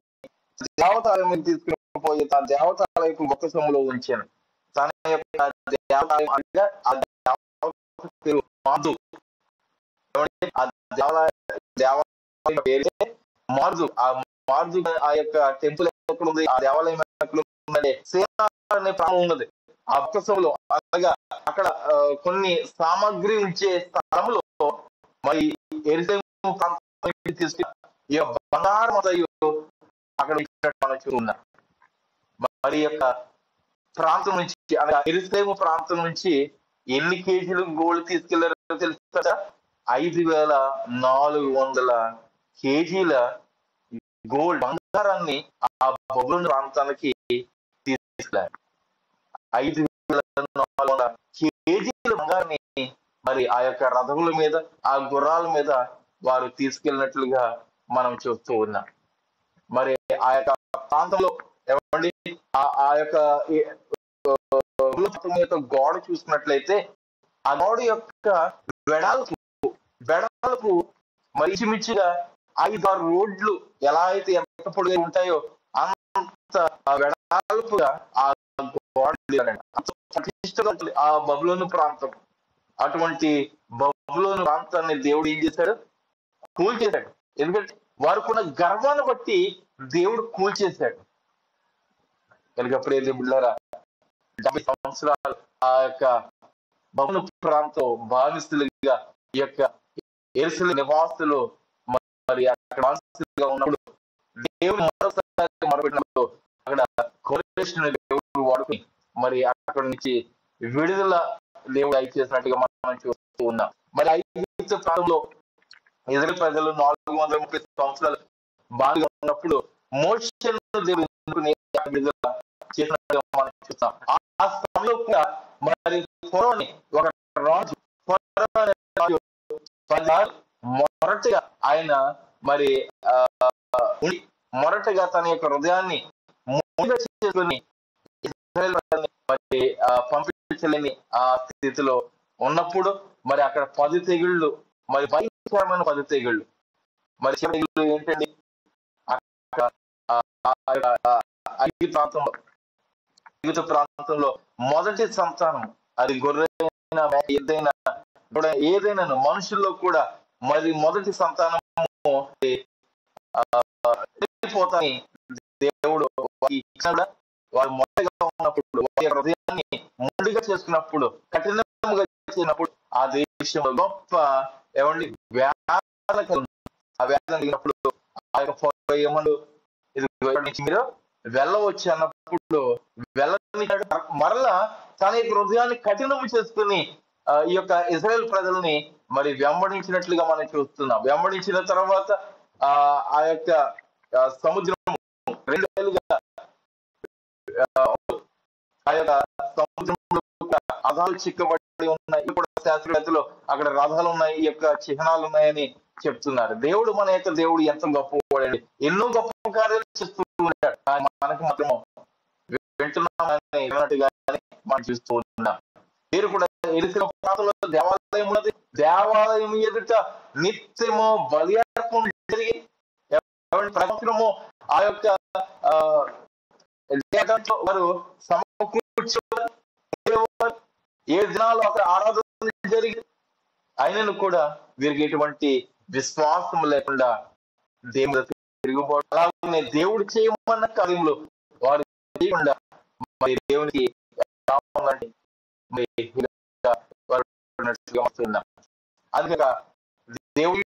దేవతాలయం తీసుకుని పోయి తన దేవతాలయపు బొక్కసములో ఉంచాను. తన యొక్క దేవాలయం అనగా దేవాలయం పేరే మార్జు. ఆ మార్జు ఆ యొక్క టెంపుల్ ఎక్కడ ఉంది, ఆ దేవాలయం ఎక్కడ ఉందంటే సేన అనే ప్రాంతం ఉన్నది. ఆ బొక్కసములో అనగా అక్కడ కొన్ని సామాగ్రి ఉంచే స్థలంలో మరి యెరూషలేము ప్రాంతం తీసుకుని ఈ బంగారం అక్కడ మనం చూస్తున్నాం. మరి యొక్క ప్రాంతం నుంచి అనగా యెరూషలేము ప్రాంతం నుంచి ఎన్ని కేజీలు గోల్డ్ తీసుకెళ్లారో తెలుసా? 5400 కేజీల గోల్డ్ బంగారాన్ని ఆ బబులోను ప్రాంతానికి తీసుకెళ్లారు. 5,400 కేజీల బంగారాన్ని మరి ఆ యొక్క రథముల మీద, ఆ గుర్రాల మీద వారు తీసుకెళ్ళినట్లుగా మనం చూస్తూ ఉన్నాం. మరి ఆ యొక్క ప్రాంతంలో ఏమండి ఆ యొక్క గోడ చూసినట్లయితే ఆ గోడ యొక్క వెడల్పు మరి ఇంచుమించుగా 5-6 రోడ్లు ఎలా అయితే ఎంత పొడిగా ఉంటాయో అంత వెడల్పుగా ఆ గోడ ఆ బబులోను ప్రాంతం. అటువంటి బబులోను ప్రాంతాన్ని దేవుడు ఏం చేశాడు? కూల్చేశాడు. ఎందుకంటే వారికున్న గర్వాన్ని బట్టి దేవుడు కూల్చేశాడు. కనుక ప్రియ బిడ్డలారా, 70 సంవత్సరాలు ఆ యొక్క బబులోను ప్రాంతం బానిసలుగా ఈ యొక్క యెరూషలేము నివాసులు మరి అక్కడ బానిసలుగా ఉన్నప్పుడు దేవుడు మరోసారి మొరపెట్టినప్పుడు అక్కడ కోరేషుని దేవుడు వాడుకుని మరి అక్కడ నుంచి విడుదల దేవుడు అయిచేసినట్టుగా మనం చూస్తూ ఉన్నాం. మరి ఐగుప్తు ప్రాంతంలో ఇజ్రాయేలు ప్రజలు 430 సంవత్సరాలు బాగా ఉన్నప్పుడు మోషేను దేవుడు విడుదల చేసినట్టుగా మనం చూస్తాం. ఆ సమయంలో కూడా మరి ఫరోని ఒక రాజు మొరటగా ఆయన మరి మొరటగా తన యొక్క హృదయాన్ని చేసుకుని మరి పంపించలేని ఆ స్థితిలో ఉన్నప్పుడు మరి అక్కడ 10 తెగుళ్ళు, మరి భయంకరమైన 10 తెగుళ్ళు. మరి తెగుళ్ళు ఏంటండి? ఐగుప్తు ప్రాంతంలో మొదటి సంతానం, అది గొర్రెైనా ఏదైనా కూడా, ఏదైనా మనుషుల్లో కూడా మరి మొదటి సంతానము పోతాని దేవుడు వారు మొదటగా ఉన్నప్పుడు వారి హృదయాన్ని ముందుగా చేసుకున్నప్పుడు, కఠినంగా చేసినప్పుడు ఆ దేశంలో గొప్ప ఏమండి ఆ వ్యాధి కలిగినప్పుడు ఆ యొక్క ఏమడు నుంచి మీరు వెళ్ళవచ్చు అన్నప్పుడు మరలా తన యొక్క హృదయాన్ని కఠినము చేసుకుని ఈ యొక్క ఇజ్రాయేల్ ప్రజల్ని మరి వెంబడించినట్లుగా మనం చూస్తున్నాం. వెంబడించిన తర్వాత ఆ యొక్క సముద్రం 2 వేలుగా ఆ యొక్క సముద్రంలో రథాలు చిక్కబడి ఉన్నాయి. ఇప్పుడు శాస్త్రవేత్తలు అక్కడ రథాలు ఉన్నాయి, ఈ యొక్క చిహ్నాలు ఉన్నాయని చెప్తున్నారు. దేవుడు మన యొక్క దేవుడు ఎంత గొప్పవాడండి, ఎన్నో గొప్ప కార్యాలు చేస్తూ ఉన్నాడు. మనకు మాత్రం వింటున్నామని మనం చూస్తూ ఉన్నాం. మీరు కూడా యెరూషలేము ప్రాంతంలో దేవాలయం ఉన్నది. దేవాలయం ఎదుట నిత్యము బలి అర్పణ జరిగి ప్రవచనము ఆ యొక్క వారు సమకూర్చున్నారు. 7 దినాలు అక్కడ ఆరాధన జరిగి అయినను కూడా వీరికి ఎటువంటి విశ్వాసం లేకుండా దేవుడు తిరుగుబాటు, అలాగే దేవుడు చేయమన్న కార్యములు వారు చేయకుండా మరి దేవునికి అందుక దేవుడు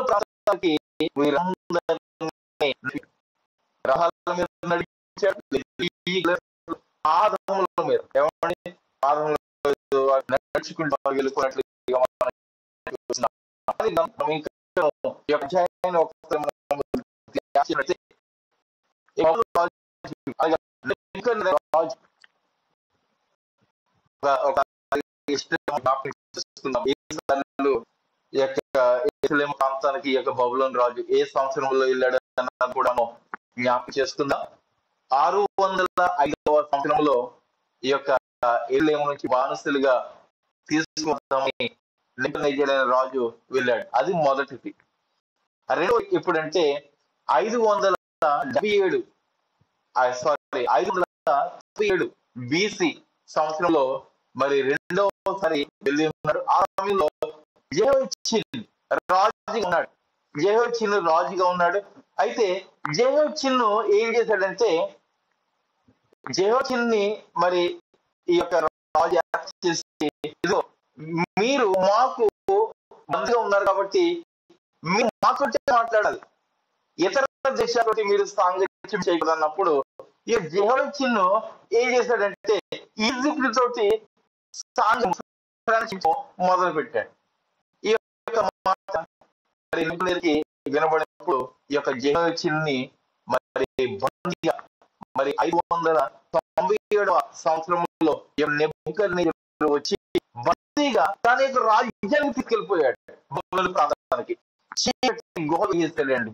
ప్రాంతానికి రహాల మీద నడిచాడు, పాదముల మీద ఏమండి నడుచుకుంటూ వెళ్ళిపోయినట్లుగా ప్రాంతానికి ఈ యొక్క బబులోను రాజు ఏ సంవత్సరంలో వెళ్ళాడు అన్నది కూడా జ్ఞాపకం చేసుకుందాం. 605వ సంవత్సరంలో ఈ యొక్క యెరూషలేము నుంచి బానిసలుగా తీసుకుందామని నెబుకద్నెజర్ రాజు వెళ్ళాడు. అది మొదటిది. రెండో ఎప్పుడంటే 537 BC సంవత్సరంలో మరి రెండవసారి వెళ్ళి ఉన్నాడు. ఆ సమయంలో యెహోయాకీం రాజుగా ఉన్నాడు. అయితే యెహోయాకీం ఏం చేశాడంటే, యెహోయాకీంని మరి ఈ యొక్క రాజు చేసి, మీరు మాకు బంధుగా ఉన్నారు కాబట్టి మీరు మాతోటే మాట్లాడాలి, ఇతర దేశాలతో మీరు సాంగత్యం చేయకూడదన్నప్పుడు ఈ యెహోయాకీం ఏం చేశాడంటే ఈజిప్ట్ తోటి మొదలు పెట్టాడు. ఈ యొక్క మాట వినబడినప్పుడు ఈ యొక్క జెహోయాకీన్ని మరి బందీగా మరి 597వ సంవత్సరంలో నెబుకద్నెజరు వచ్చి బందీగా తన యొక్క రాజ్యానికి తీసుకెళ్లిపోయాడు బబులోను ప్రాంతానికి. చీకటి గుహలో వేసేసాడండి.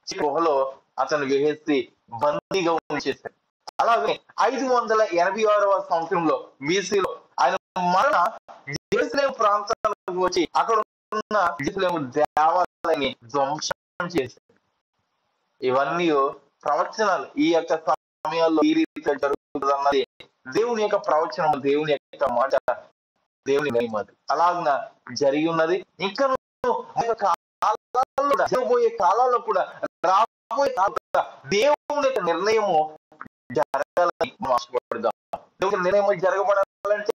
గుహలో అతను వేసేసి బందీగా ఉంచేశాడు. అలాగే 586వ సంవత్సరంలో BC-లో ఆయన మరణ యెరూషలేము ప్రాంతానికి వచ్చి అక్కడ ఉన్న యెరూషలేము దేవాలయాన్ని ధ్వంసం చేశాడు. ఇవన్నీ ప్రవచనాలు. ఈ యొక్క సమయాల్లో ఈ రీతిగా జరుగుతుందన్నది దేవుని యొక్క ప్రవచనం, దేవుని యొక్క మాట, దేవుని మహిమ. అలాగ జరిగి ఉన్నది. ఇంకా జరగబోయే కాలాల్లో కూడా రాబోయే దేవుని యొక్క నిర్ణయము జరగాలని ఆశపడదాం. దేవుని నిర్ణయం జరగబడాలంటే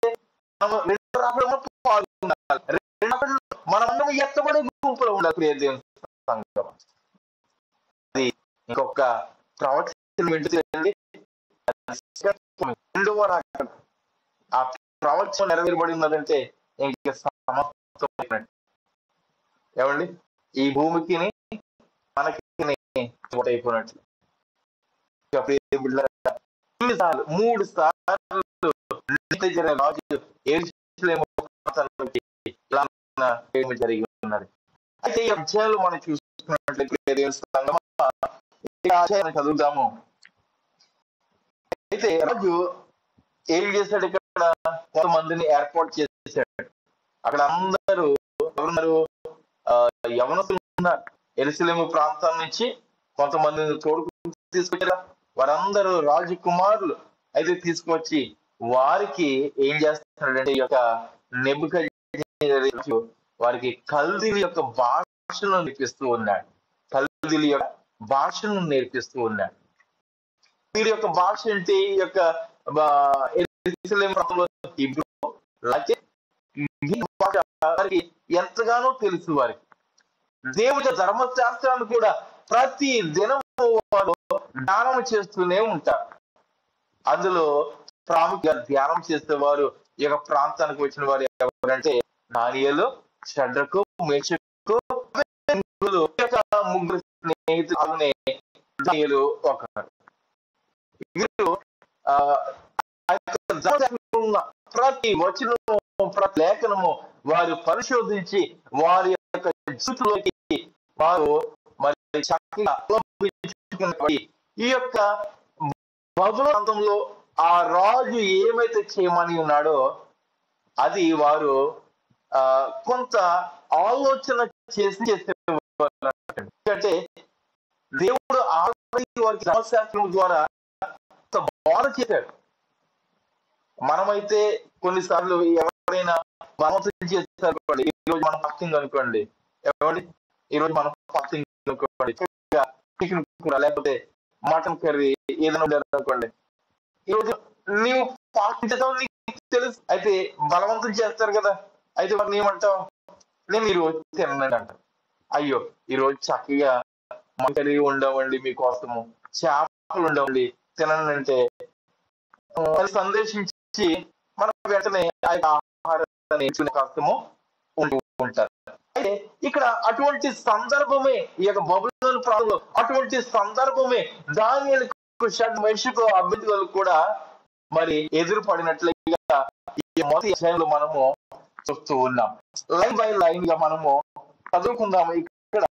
మనం ఎత్తబడే గుంపులో ఉండాలి. ప్రియ దేవుని సంఘం, అది ఇంకొక ప్రవచనం వింటుంది. రెండవ రాకడ ఆ ప్రవచనం నెరవేరబడి ఉన్నదంటే ఇంకా సమస్తమైనట్టు. ఏమండి, ఈ భూమికి మనకి అయిపోయినట్లు. 3 సార్లు రాజు యెరూషలేము జరిగి ఉన్నది. అయితే ఈ అధ్యాయంలో మనం చూసుకున్నట్లయితే చదువుదాము. అయితే రాజు ఏం చేశాడు? ఇక్కడ కొంతమందిని ఏర్పాటు చేశాడు. అక్కడ అందరూ ఎవరున్నారు? యవనస్తులు ఉన్నారు. యెరూషలేము ప్రాంతం నుంచి కొంతమందిని తోడుకు తీసుకొచ్చారు. వారందరూ రాజకుమారులు అయితే తీసుకొచ్చి వారికి ఏం చేస్తున్నాడంటే ఈ యొక్క నెబుకద్నెజరు వారికి కల్దీల యొక్క భాషను నేర్పిస్తూ ఉన్నాడు. కల్దీల యొక్క భాషను నేర్పిస్తూ ఉన్నాడు. వీరి యొక్క భాష ఏంటి? ఈ యొక్క యెరూషలేము ప్రాంతంలో హీబ్రూ, వారికి ఎంతగానో తెలుసు. వారికి దేవుడి ధర్మశాస్త్రాన్ని కూడా ప్రతి దినము వారు ధ్యానం చేస్తూనే ఉంటారు. అందులో ప్రాముఖ్యంగా ధ్యానం చేసేవారు ఈ యొక్క ప్రాంతానికి వచ్చిన వారు ఎవరంటే దానియేలు, షడ్రకు, మేషకు, ముగ్గురు స్నేహితులు ఒకరు. వీరు ప్రతి వచనము, ప్రతి లేఖనము వారు పరిశోధించి వారి యొక్క జీవితంలోకి వారు మరి చక్కగా ఈ యొక్క బబులోను ప్రాంతంలో ఆ రాజు ఏమైతే చేయమని ఉన్నాడో అది వారు కొంత ఆలోచన చేసి చేసేవారు. ఎందుకంటే దేవుడు ఆల్రెడీ వారికి ధర్మశాస్త్రం ద్వారా బాధ చేశాడు. మనమైతే కొన్నిసార్లు ఎవరైనా బలవంతం చేస్తారు అనుకోండి, ఈ రోజు మనం ఫాస్టింగ్ అనుకోండి, ఈ రోజు మనం ఫాస్టింగ్ అనుకోండి, చికెన్ కూర లేకపోతే మటన్ కర్రీ ఏదైనా అనుకోండి, ఈ రోజు నీవు ఫాస్టింగ్ చేస్తావు నీకు తెలుసు, అయితే బలవంతం చేస్తారు కదా, అయితే వారిని ఏమంటావు? నేను ఈ రోజు తినండి అంటారు. అయ్యో ఈ రోజు చక్కగా మటన్ కర్రీ ఉండవండి, మీకోసము చేపలు ఉండవండి, తినండి అంటే సందేశించి మనం వెంటనే ఆహారాన్ని కష్టము ఉంటూ ఉంటారు. అయితే ఇక్కడ అటువంటి సందర్భమే ఈ యొక్క బబులోను ప్రాంతంలో అటువంటి సందర్భమే దానియేలుకు, షడ్మెషకు, అబేద్నెగోకు కూడా మరి ఎదురు పడినట్లుగా ఈ మొదటి అధ్యాయంలో మనము చూస్తూ ఉన్నాం. లైన్ బై లైన్ గా మనము చదువుకుందాము. ఇక్కడ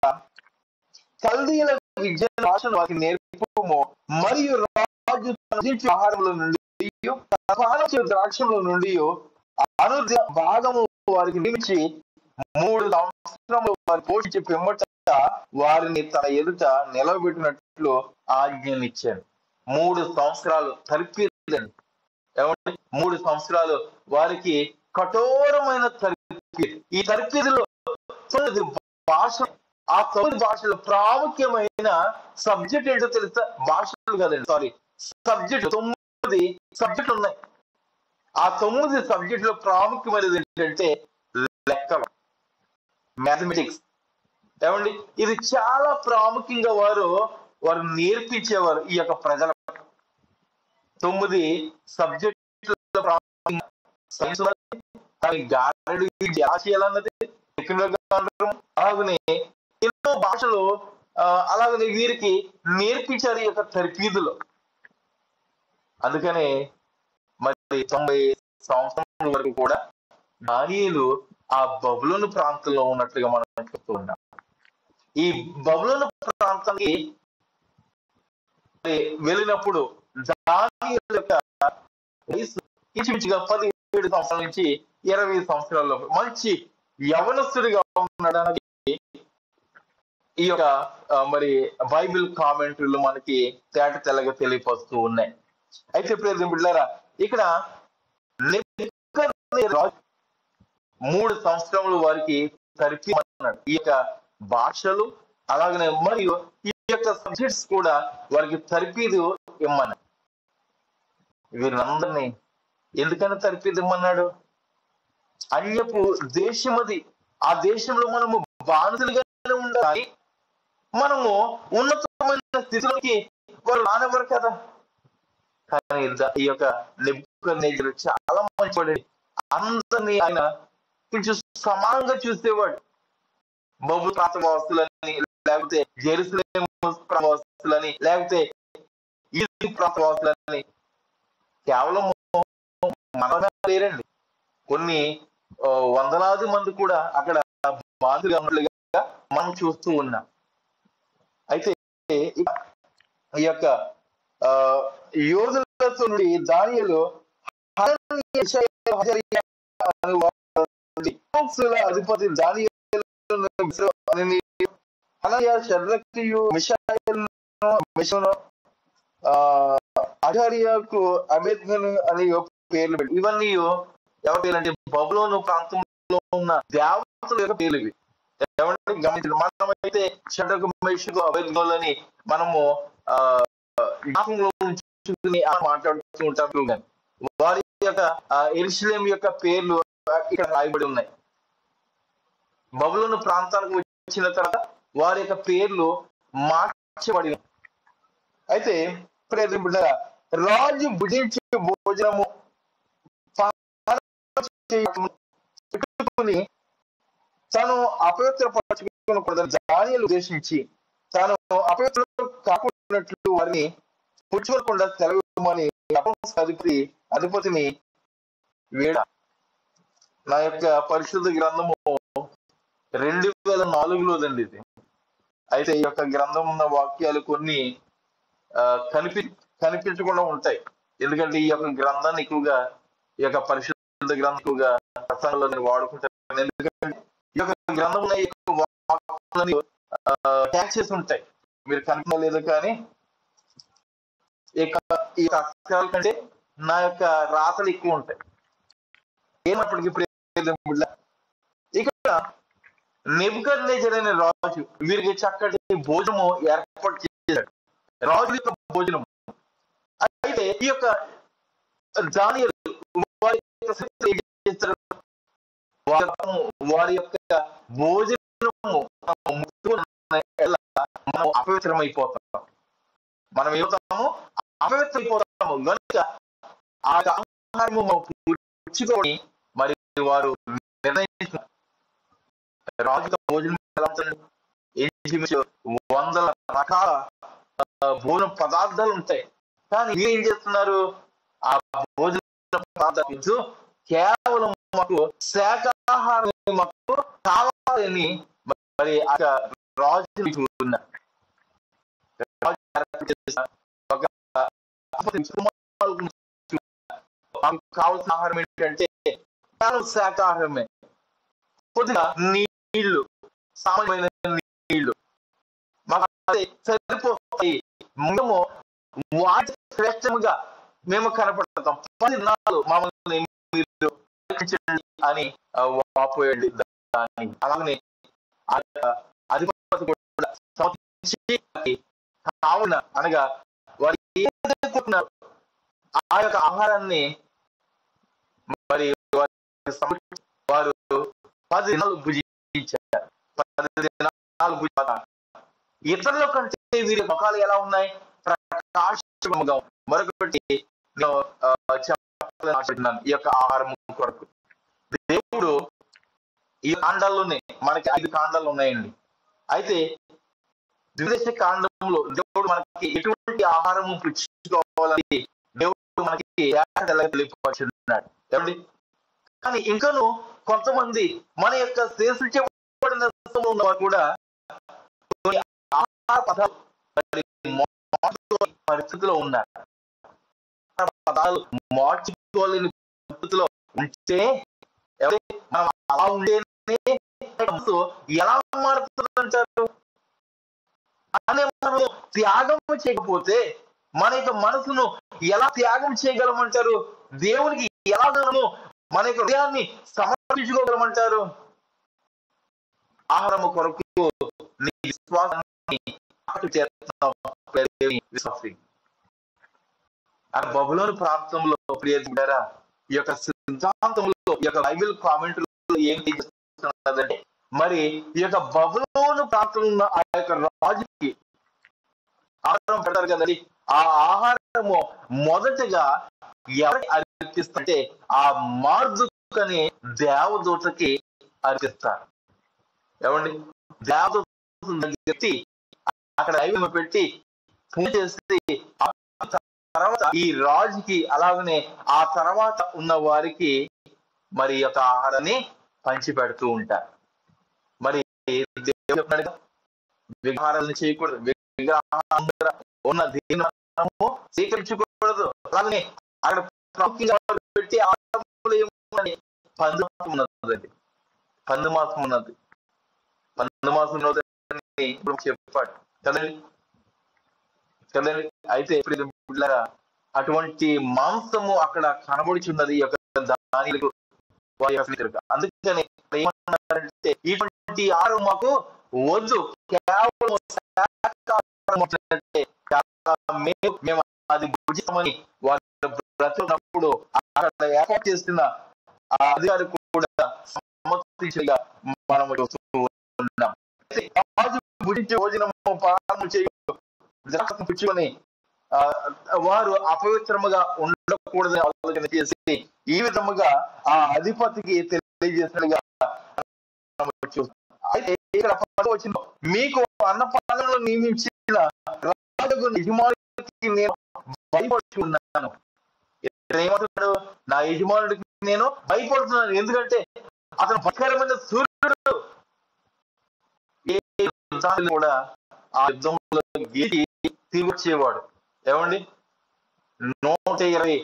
కల్దీయుల విద్య భాషను వారికి నేర్పము, మరియు రాజు ఆహారంలో నుండి ద్రాక్షంలో నుండి అనుద్య భాగము వారికి నిలిచి 3 సంవత్సరములు వారు పోషించి పిమ్మట వారిని తన ఎదుట నిలవబెట్టినట్లు ఆజ్ఞనిచ్చాను. 3 సంవత్సరాలు తర్పీదండి. ఏమంటే 3 సంవత్సరాలు వారికి కఠోరమైన తర్పీదు. ఈ తర్పీదులో భాష, ఆ 9 భాషలో ప్రాముఖ్యమైన సబ్జెక్ట్ ఏంటో తెలుసా? భాషలు కదండి, సారీ, సబ్జెక్ట్ 9 సబ్జెక్టులు ఉన్నాయి. ఆ 9 సబ్జెక్టులో ప్రాముఖ్యమైనది ఏంటంటే లెక్కలు, మ్యాథమెటిక్స్. ఏమండి, ఇది చాలా ప్రాముఖ్యంగా వారు నేర్పించేవారు ఈ యొక్క ప్రజలకు. 9 సబ్జెక్టుల ప్రాముఖ్యంగా సైన్స్ ఉన్నది, గారెడు ఎలా చేయాలన్నది, అలాగనే ఎన్నో భాషలు అలాగనే వీరికి నేర్పించారు ఈ యొక్క తర్ఫీదులో. అందుకనే మరి 90 సంవత్సరాల వరకు కూడా దానియేలు ఆ బబులోను ప్రాంతంలో ఉన్నట్లుగా మనం చెప్తూ ఉన్నాం. ఈ బబులోను ప్రాంతానికి వెళ్ళినప్పుడు దానియేలు యొక్క వయసు ఇంచుమించుగా 17 సంవత్సరాల నుంచి 20 సంవత్సరాల్లో మంచి యవనస్తుడిగా ఉండడానికి ఈ యొక్క మరి బైబిల్ కామెంటరీలు మనకి తేట తెల్లగా తెలియపరుస్తూ ఉన్నాయి. అయితే ప్రియమైన బిడ్డలారా, ఇక్కడ నెబుకద్నెజరు 3 సంవత్సరములు వారికి తర్ఫీదు, ఈ యొక్క భాషలు అలాగనే మరియు ఈ యొక్క సబ్జెక్ట్స్ కూడా వారికి తర్ఫీదు ఇమ్మన్నాడు. వీరందరినీ ఎందుకని తర్ఫీదు ఇమ్మన్నాడు? అన్యపు దేశమది, ఆ దేశంలో మనము బానిసలుగానే ఉండాలి, మనము ఉన్నతమైన స్థితిలోకి వారు రానివ్వరు కదా. కానీ ఈ యొక్క నెబుకద్నెజరు చాలా మంచివాడు, అందరినీ ఆయన కొంచెం సమానంగా చూసేవాడు. బబులు ప్రాంతవాసులని, లేకపోతే జెరూసలేము ప్రాంతవాసులని, లేకపోతే ఈజిప్ట్ ప్రాంతవాసులని కేవలం మనమే లేరండి. కొన్ని వందలాది మంది కూడా అక్కడ బాధితులుగా ఉన్నట్లుగా మనం చూస్తూ ఉన్నాం. అయితే ఈ యొక్క యోధులతో నుండి దానియేలు అధిపతి దానియేలు, హనన్యా, షద్రకియు, మిషాయేలు, అజర్యాకు, అబేద్నెగో అనే పేర్లు పెట్టి, ఇవన్నీ ఎవరి పేర్లు అంటే బబులోను ప్రాంతంలో ఉన్న దేవతల యొక్క పేర్లు ఇవి. ఎవరిని గమనించండి. మనమైతే షడ్రకు, మెషకు, అబేద్నెగోలని మనము మాట్లాడుతూ ఉంటాం. కానీ వారి యొక్క యెరూషలేము యొక్క పేర్లు ఇక్కడ రాయబడి ఉన్నాయి. బబులోను ప్రాంతానికి వచ్చిన తర్వాత వారి యొక్క పేర్లు మార్చబడి. అయితే రాజు భుజించే భోజనము పెట్టుకుని తాను అపవిత్రపరచుకుని దానియేలు ఉద్దేశించి తాను అపవిత్ర కాకున్నట్లు వారిని పుచ్చుకోకుండా సెలవుమని అధిపతిని వేడ. నా యొక్క పరిశుద్ధ గ్రంథము 2004లోదండి ఇది. అయితే ఈ యొక్క గ్రంథం ఉన్న వాక్యాలు కొన్ని కనిపించకుండా ఉంటాయి. ఎందుకంటే ఈ యొక్క గ్రంథాన్ని ఎక్కువగా, ఈ యొక్క పరిశుద్ధ గ్రంథం ఎక్కువగా ప్రసంగంలో నేను వాడుకుంటాను. ఎందుకంటే ఈ యొక్క గ్రంథం వాక్యాలని ట్యాగ్ చేసి ఉంటాయి. మీరు కనిపించలేదు కానీ ఈ అక్షరాల కంటే నా యొక్క రాతలు ఎక్కువ ఉంటాయి. ఏమప్పటికి ఇక్కడ నెబుకద్నెజరు అనే రాజు వీరికి చక్కటి భోజనము ఏర్పాటు చేశాడు, రాజు యొక్క భోజనం. అయితే ఈ యొక్క దానియేలు వారి యొక్క భోజనము మనం అపవిత్రమైపోతాం, మనం ఏమవుతాము, అపవిత్రైపోతాము. కనుక ఆ ఆహారము పుచ్చుకొని మరి వారు నిర్ణయించిన రాజు భోజనం వందల రకాల భోజన పదార్థాలు ఉంటాయి. కానీ వీరు ఏం చేస్తున్నారు, ఆ భోజన పదార్థాలు కేవలం మాకు శాకాహారం మాకు కావాలని మరి ఆ రాజు చూస్తున్నారు. మాకు కావాల్సిన ఆహారం ఏంటంటే కేవలం శాకాహారమే. కొద్దిగా నీళ్లు, సామాన్యమైన నీళ్లు మాకు సరిపోతాయి. మేము వాటి శ్రేష్టంగా మేము కనపడతాం. 10 దినాలు మమ్మల్ని మీరు అని వాపోయండి. అలాగనే అధిపతి కూడా కావున అనగా వారు ఏదనుకుంటున్నారు ఆ యొక్క ఆహారాన్ని మరి వారు 10 దినాలు భుజించారు. 10 దినాలు ఇతరుల కంటే వీరి ముఖాలు ఎలా ఉన్నాయి, ప్రకాశంగా. మరొకటి చెప్పాలనుకుంటున్నాను ఈ యొక్క ఆహారం కొరకు. దేవుడు ఈ కాండాల్లోనే మనకి 5 కాండాలు ఉన్నాయండి. అయితే ద్విదశ కాండంలో దేవుడు మనకి ఎటువంటి ఆహారము పుచ్చుకోవాలని దేవుడు మనకి తెలియపరుచున్నాడు. ఏమండి? కానీ ఇంకను కొంతమంది మన యొక్క శేషించబడిన ఉన్న వారు కూడా కొన్ని ఆహార పదార్థాలు పరిస్థితిలో ఉన్నారు. పదాలు మార్చుకోలేని పరిస్థితిలో ఉంటే మనం అలా ఉండేనే ఎలా మారుతుందంటారు? అనే మనము త్యాగం చేయకపోతే మన యొక్క మనసును ఎలా త్యాగం చేయగలమంటారు? దేవునికి ఎలా మన యొక్క హృదయాన్ని సమర్పించుకోగలమంటారు? ఆహారము కొరకు నీ విశ్వాసాన్ని బబులోను ప్రాంతంలో ప్రియరా ఈ యొక్క సిద్ధాంతంలో ఈ యొక్క బైబిల్ కామెంట్లో ఏం చేస్తున్నదంటే, మరి ఈ యొక్క బబులోను ప్రాంతంలో ఉన్న ఆ యొక్క రాజుకి ఆహారం పెడతారు కదండి. ఆ ఆహారము మొదటగా ఎవరికి అర్పిస్తుంటే ఆ మార్దుకు అనే దేవదూతకి అర్పిస్తారు. ఏమండి? దేవదూత అక్కడ నైవేద్యం పెట్టి పూజ చేసి తర్వాత ఈ రాజుకి అలాగనే ఆ తర్వాత ఉన్న వారికి మరి యొక్క ఆహారాన్ని పంచి పెడుతూ ఉంటారు. మరి దేవుడు చెప్పినట్టుగా విగ్రహారాధన చేయకూడదు, విగ్రహం ఉన్న దీన్ని మనము స్వీకరించకూడదు. అలాగనే అక్కడ పెట్టి పందుమాసం ఉన్నదండి, పందుమాసం ఉన్నది, పందుమాసం ఉన్నది చెప్పాడు కదండి కదండి. అయితే అటువంటి మాంసము అక్కడ కనబడుచున్నది ఈ యొక్క దానిలకు. అందుకని ఏమన్నారంటే ఇటువంటి ఆహారం మాకు వద్దు, కేవలం మేము అది భుజిస్తామని వారు బ్రతుకున్నప్పుడు అక్కడ ఏర్పాటు చేస్తున్న ఆ అధికారి కూడా సమర్థించగా మనం చూస్తూ ఉన్నాం. రాజు భుజించే భోజనము పానము చేయు ద్రాక్షను పుచ్చుకొని వారు అపవిత్రముగా ఉండకూడదని ఆలోచన చేసి ఈ విధముగా ఆ అధిపతికి తెలియజేసినట్టుగా అయితే ఇక్కడ వచ్చిన మీకు అన్నపానంలో నియమించిన రాజు యజమానుడికి నేను భయపడుతున్నాను. ఏమంటున్నాడు? నా యజమానుడికి నేను భయపడుతున్నాను, ఎందుకంటే అతను భయంకరమైన సూర్యుడు. ఏ యుద్ధాన్ని కూడా ఆ యుద్ధంలో గీతి తిరిగొచ్చేవాడు. ఏమండి? 120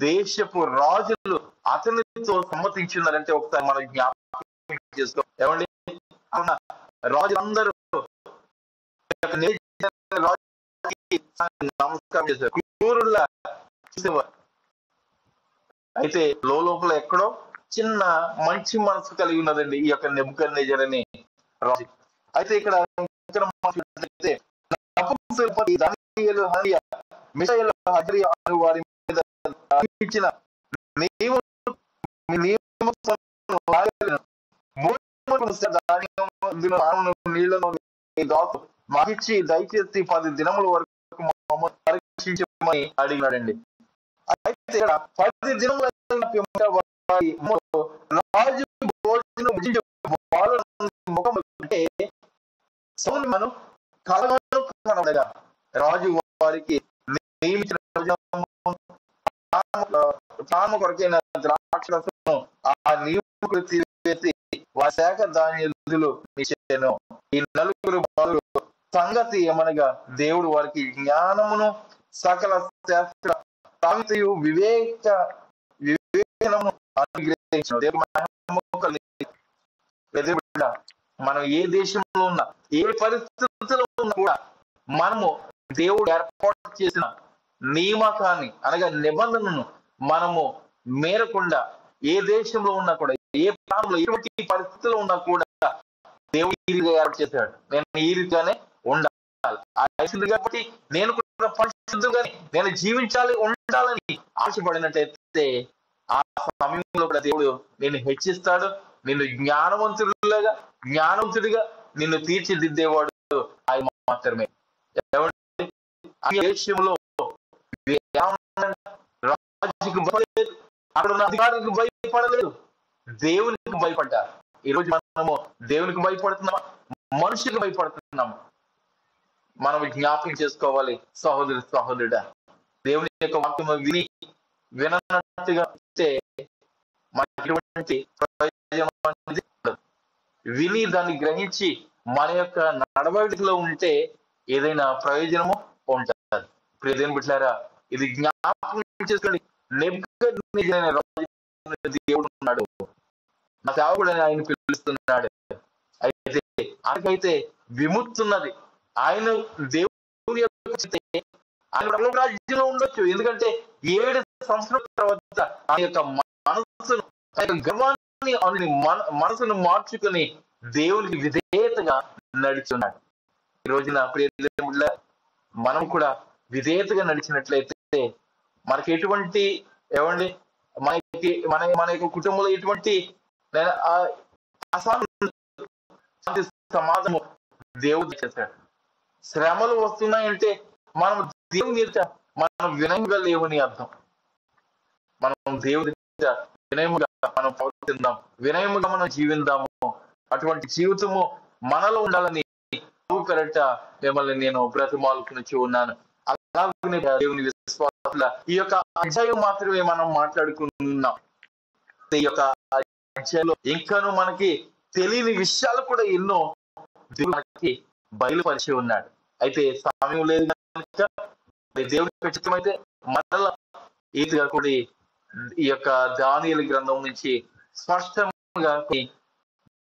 దేశపు రాజులు అతనితో సమ్మతించున్నారంటే ఒకసారి మనం జ్ఞాపకం చేసుకో. ఏమండి? రాజులందరూ నమస్కారం చేశారు, క్రూరుల్లా చూసేవారు. అయితే లోపల ఎక్కడో చిన్న మంచి మనసు కలిగి ఉన్నదండి ఈ యొక్క నెబుకద్నెజర్ అనే రాజు. అయితే ఇక్కడ వారి మీద ఇచ్చిన నీళ్లను మాకిచ్చి దయచేసి 10 దినముల వరకు మమ్మల్ని పరీక్షించమని అడిగినాడండి. అయితే ఇక్కడ 10 దినముల రాజు ముఖం అంటే మనం కలగడగా రాజు వారికి నియమించిన కొరకైన ద్రాక్షరసము ఆ నియమకులు తీసివేసి వారి శాఖ ధాన్యాలు నిచ్చెను. ఈ 4 బాలురు సంగతి ఏమనగా దేవుడు వారికి జ్ఞానమును సకల శాస్త్ర సావిత్రియు వివేకమును అనుగ్రహించను. మనం ఏ దేశంలో ఉన్నా, ఏ పరిస్థితుల్లో ఉన్నా కూడా మనము దేవుడు ఏర్పాటు చేసిన నియామకాన్ని అనగా నిబంధనను మనము మేరకుండా ఏ దేశంలో ఉన్నా కూడా, ఏ ప్రాంతంలో ఎటువంటి పరిస్థితుల్లో ఉన్నా కూడా దేవుడు ఈ రీతిగా ఏర్పాటు చేశాడు. నేను ఈ రీతిగానే ఉండాలి కాబట్టి నేను కూడా పరిశుద్ధంగానే నేను జీవించాలి, ఉండాలని ఆశపడినట్టయితే ఆ సమయంలో కూడా దేవుడు నిన్ను హెచ్చిస్తాడు. నిన్ను జ్ఞానవంతుడిగా నిన్ను తీర్చిదిద్దేవాడు ఆయన మాత్రమే. దేశంలో రాజుకి భయపడలేదు, అక్కడ ఉన్న అధికారికి భయపడలేదు, దేవునికి భయపడ్డారు. ఈరోజు మనము దేవునికి భయపడుతున్నామా? మనుషులకు భయపడుతున్నాము. మనం జ్ఞాపకం చేసుకోవాలి సహోదరుడా, దేవుని యొక్క వాక్యం వినట్టుగా ఉంటే మనకి ఎటువంటి ప్రయోజనం అనేది ఉండదు. విని దాన్ని గ్రహించి మన యొక్క నడవడికలో ఉంటే ఏదైనా ప్రయోజనము ఉంటుంది. ప్రియదేవుని బిడ్డలారా, ఇది జ్ఞాపకం చేసుకోండి. నెబుకద్నెజరు రాజు దేవుడు ఉన్నాడు, నా సేవకుడు ఆయన పిలుస్తున్నాడు. అయితే ఆయనకైతే విముక్తి ఉన్నది. ఆయన దేవుని ఆయన రాజ్యంలో ఉండొచ్చు. ఎందుకంటే 7 సంవత్సరాల తర్వాత ఆయన యొక్క మనసును, గర్వాన్ని మనసును మార్చుకుని దేవునికి విధేయతగా నడుచున్నాడు. ఈ రోజున ప్రియ మనం కూడా విధేయతగా నడిచినట్లయితే మనకి ఎటువంటి ఏమండి మన యొక్క కుటుంబంలో ఎటువంటి అశాంతి సమాజము దేవుడు చేశాడు. శ్రమలు వస్తున్నాయంటే మనం దేవుని ఎదుట మనం వినయంగా లేవని అర్థం. మనం దేవుని ఎదుట వినయముగా మనం ప్రవర్తిద్దాం, వినయముగా మనం జీవిద్దాము. అటువంటి జీవితము మనలో ఉండాలని పెరట మిమ్మల్ని నేను బ్రతిమాలుకుని ఉన్నాను. అలాగే దేవుని విశ్వాసుల ఈ యొక్క అధ్యాయం మాత్రమే మనం మాట్లాడుకుంటున్నాం. ఈ యొక్క అధ్యాయంలో ఇంకాను మనకి తెలియని విషయాలు కూడా ఎన్నో మనకి బయలుపరిచి ఉన్నాడు. అయితే సమయం లేదు కనుక దేవుని ఖచ్చితమైతే మరలా ఈగా కూడా ఈ యొక్క దానియేలు గ్రంథం నుంచి స్పష్టంగా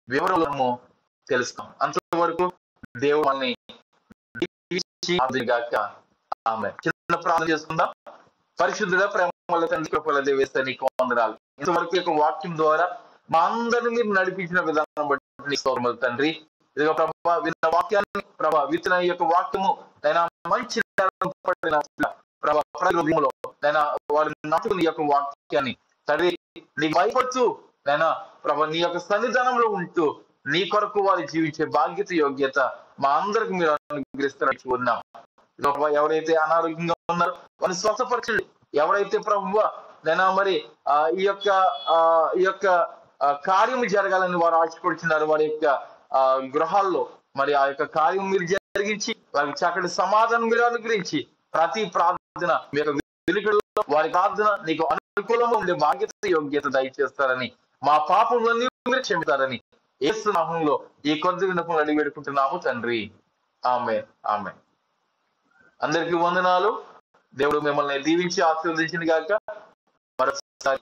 వివరము తెలుస్తాం. అంతవరకు దేవుడు మనల్ని ఆమె చిన్న ప్రార్థన చేసుకుందాం. పరిశుద్ధుడ, ప్రేమల తండ్రి, కృపల దేవేస్తే నీకు వందనాలు. ఇంతవరకు యొక్క వాక్యం ద్వారా మా అందరిని మీరు నడిపించిన విధానం బట్టి నీకు స్తోత్రములు తండ్రి. ఇదిగో ప్రభా, విన్న వాక్యాన్ని ప్రభా విత్తన ఈ యొక్క వాక్యము నేను మంచి ప్రభా ప్రయోగంలో నేను వారిని నాటుకుని ఈ యొక్క వాక్యాన్ని తండ్రి నీకు భయపడుతూ నేను ప్రభా నీ యొక్క సన్నిధానంలో ఉంటూ నీ కొరకు వారు జీవించే బాధ్యత, యోగ్యత మా అందరికి మీరు అనుగ్రహిస్తున్నట్టు ఉన్నాం. ఎవరైతే అనారోగ్యంగా ఉన్నారో వారిని స్వస్థపరచండి. ఎవరైతే ప్రభువా నేను మరి ఈ యొక్క కార్యము జరగాలని వారు ఆశపడుతున్నారు, వారి యొక్క గృహాల్లో మరి ఆ యొక్క కార్యం మీరు జరిగించి వారికి చక్కటి సమాధానం మీరు అనుగ్రహించి ప్రతి ప్రార్థన మీ యొక్క వెలుగులో వారి ప్రార్థన నీకు అనుకూలంగా ఉండే బాధ్యత, యోగ్యత దయచేస్తారని, మా పాపములన్నీ మీరు క్షమిస్తారని యేసు నామములో ఈ కొద్ది విన్నపములు అడిగి వేడుకుంటున్నాము తండ్రి. ఆమేన్, ఆమేన్. అందరికీ వందనాలు. దేవుడు మిమ్మల్ని దీవించి ఆశీర్వదించిన గాక. మరొకసారి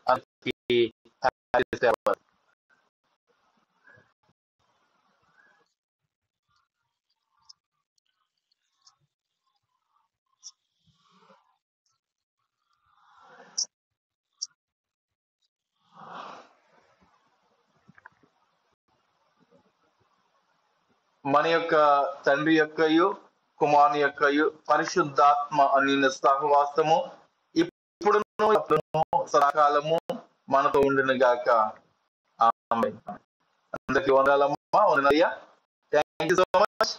మన యొక్క తండ్రి యొక్కయు కుమారుని యొక్కయు పరిశుద్ధాత్మ అన్యోన్య సహవాసము ఇప్పుడును సదాకాలము మనతో ఉండును గాక. ఆమేన్. అందరికీ వందనాలమ్మా, వందనాలయ్యా. Thank you so much.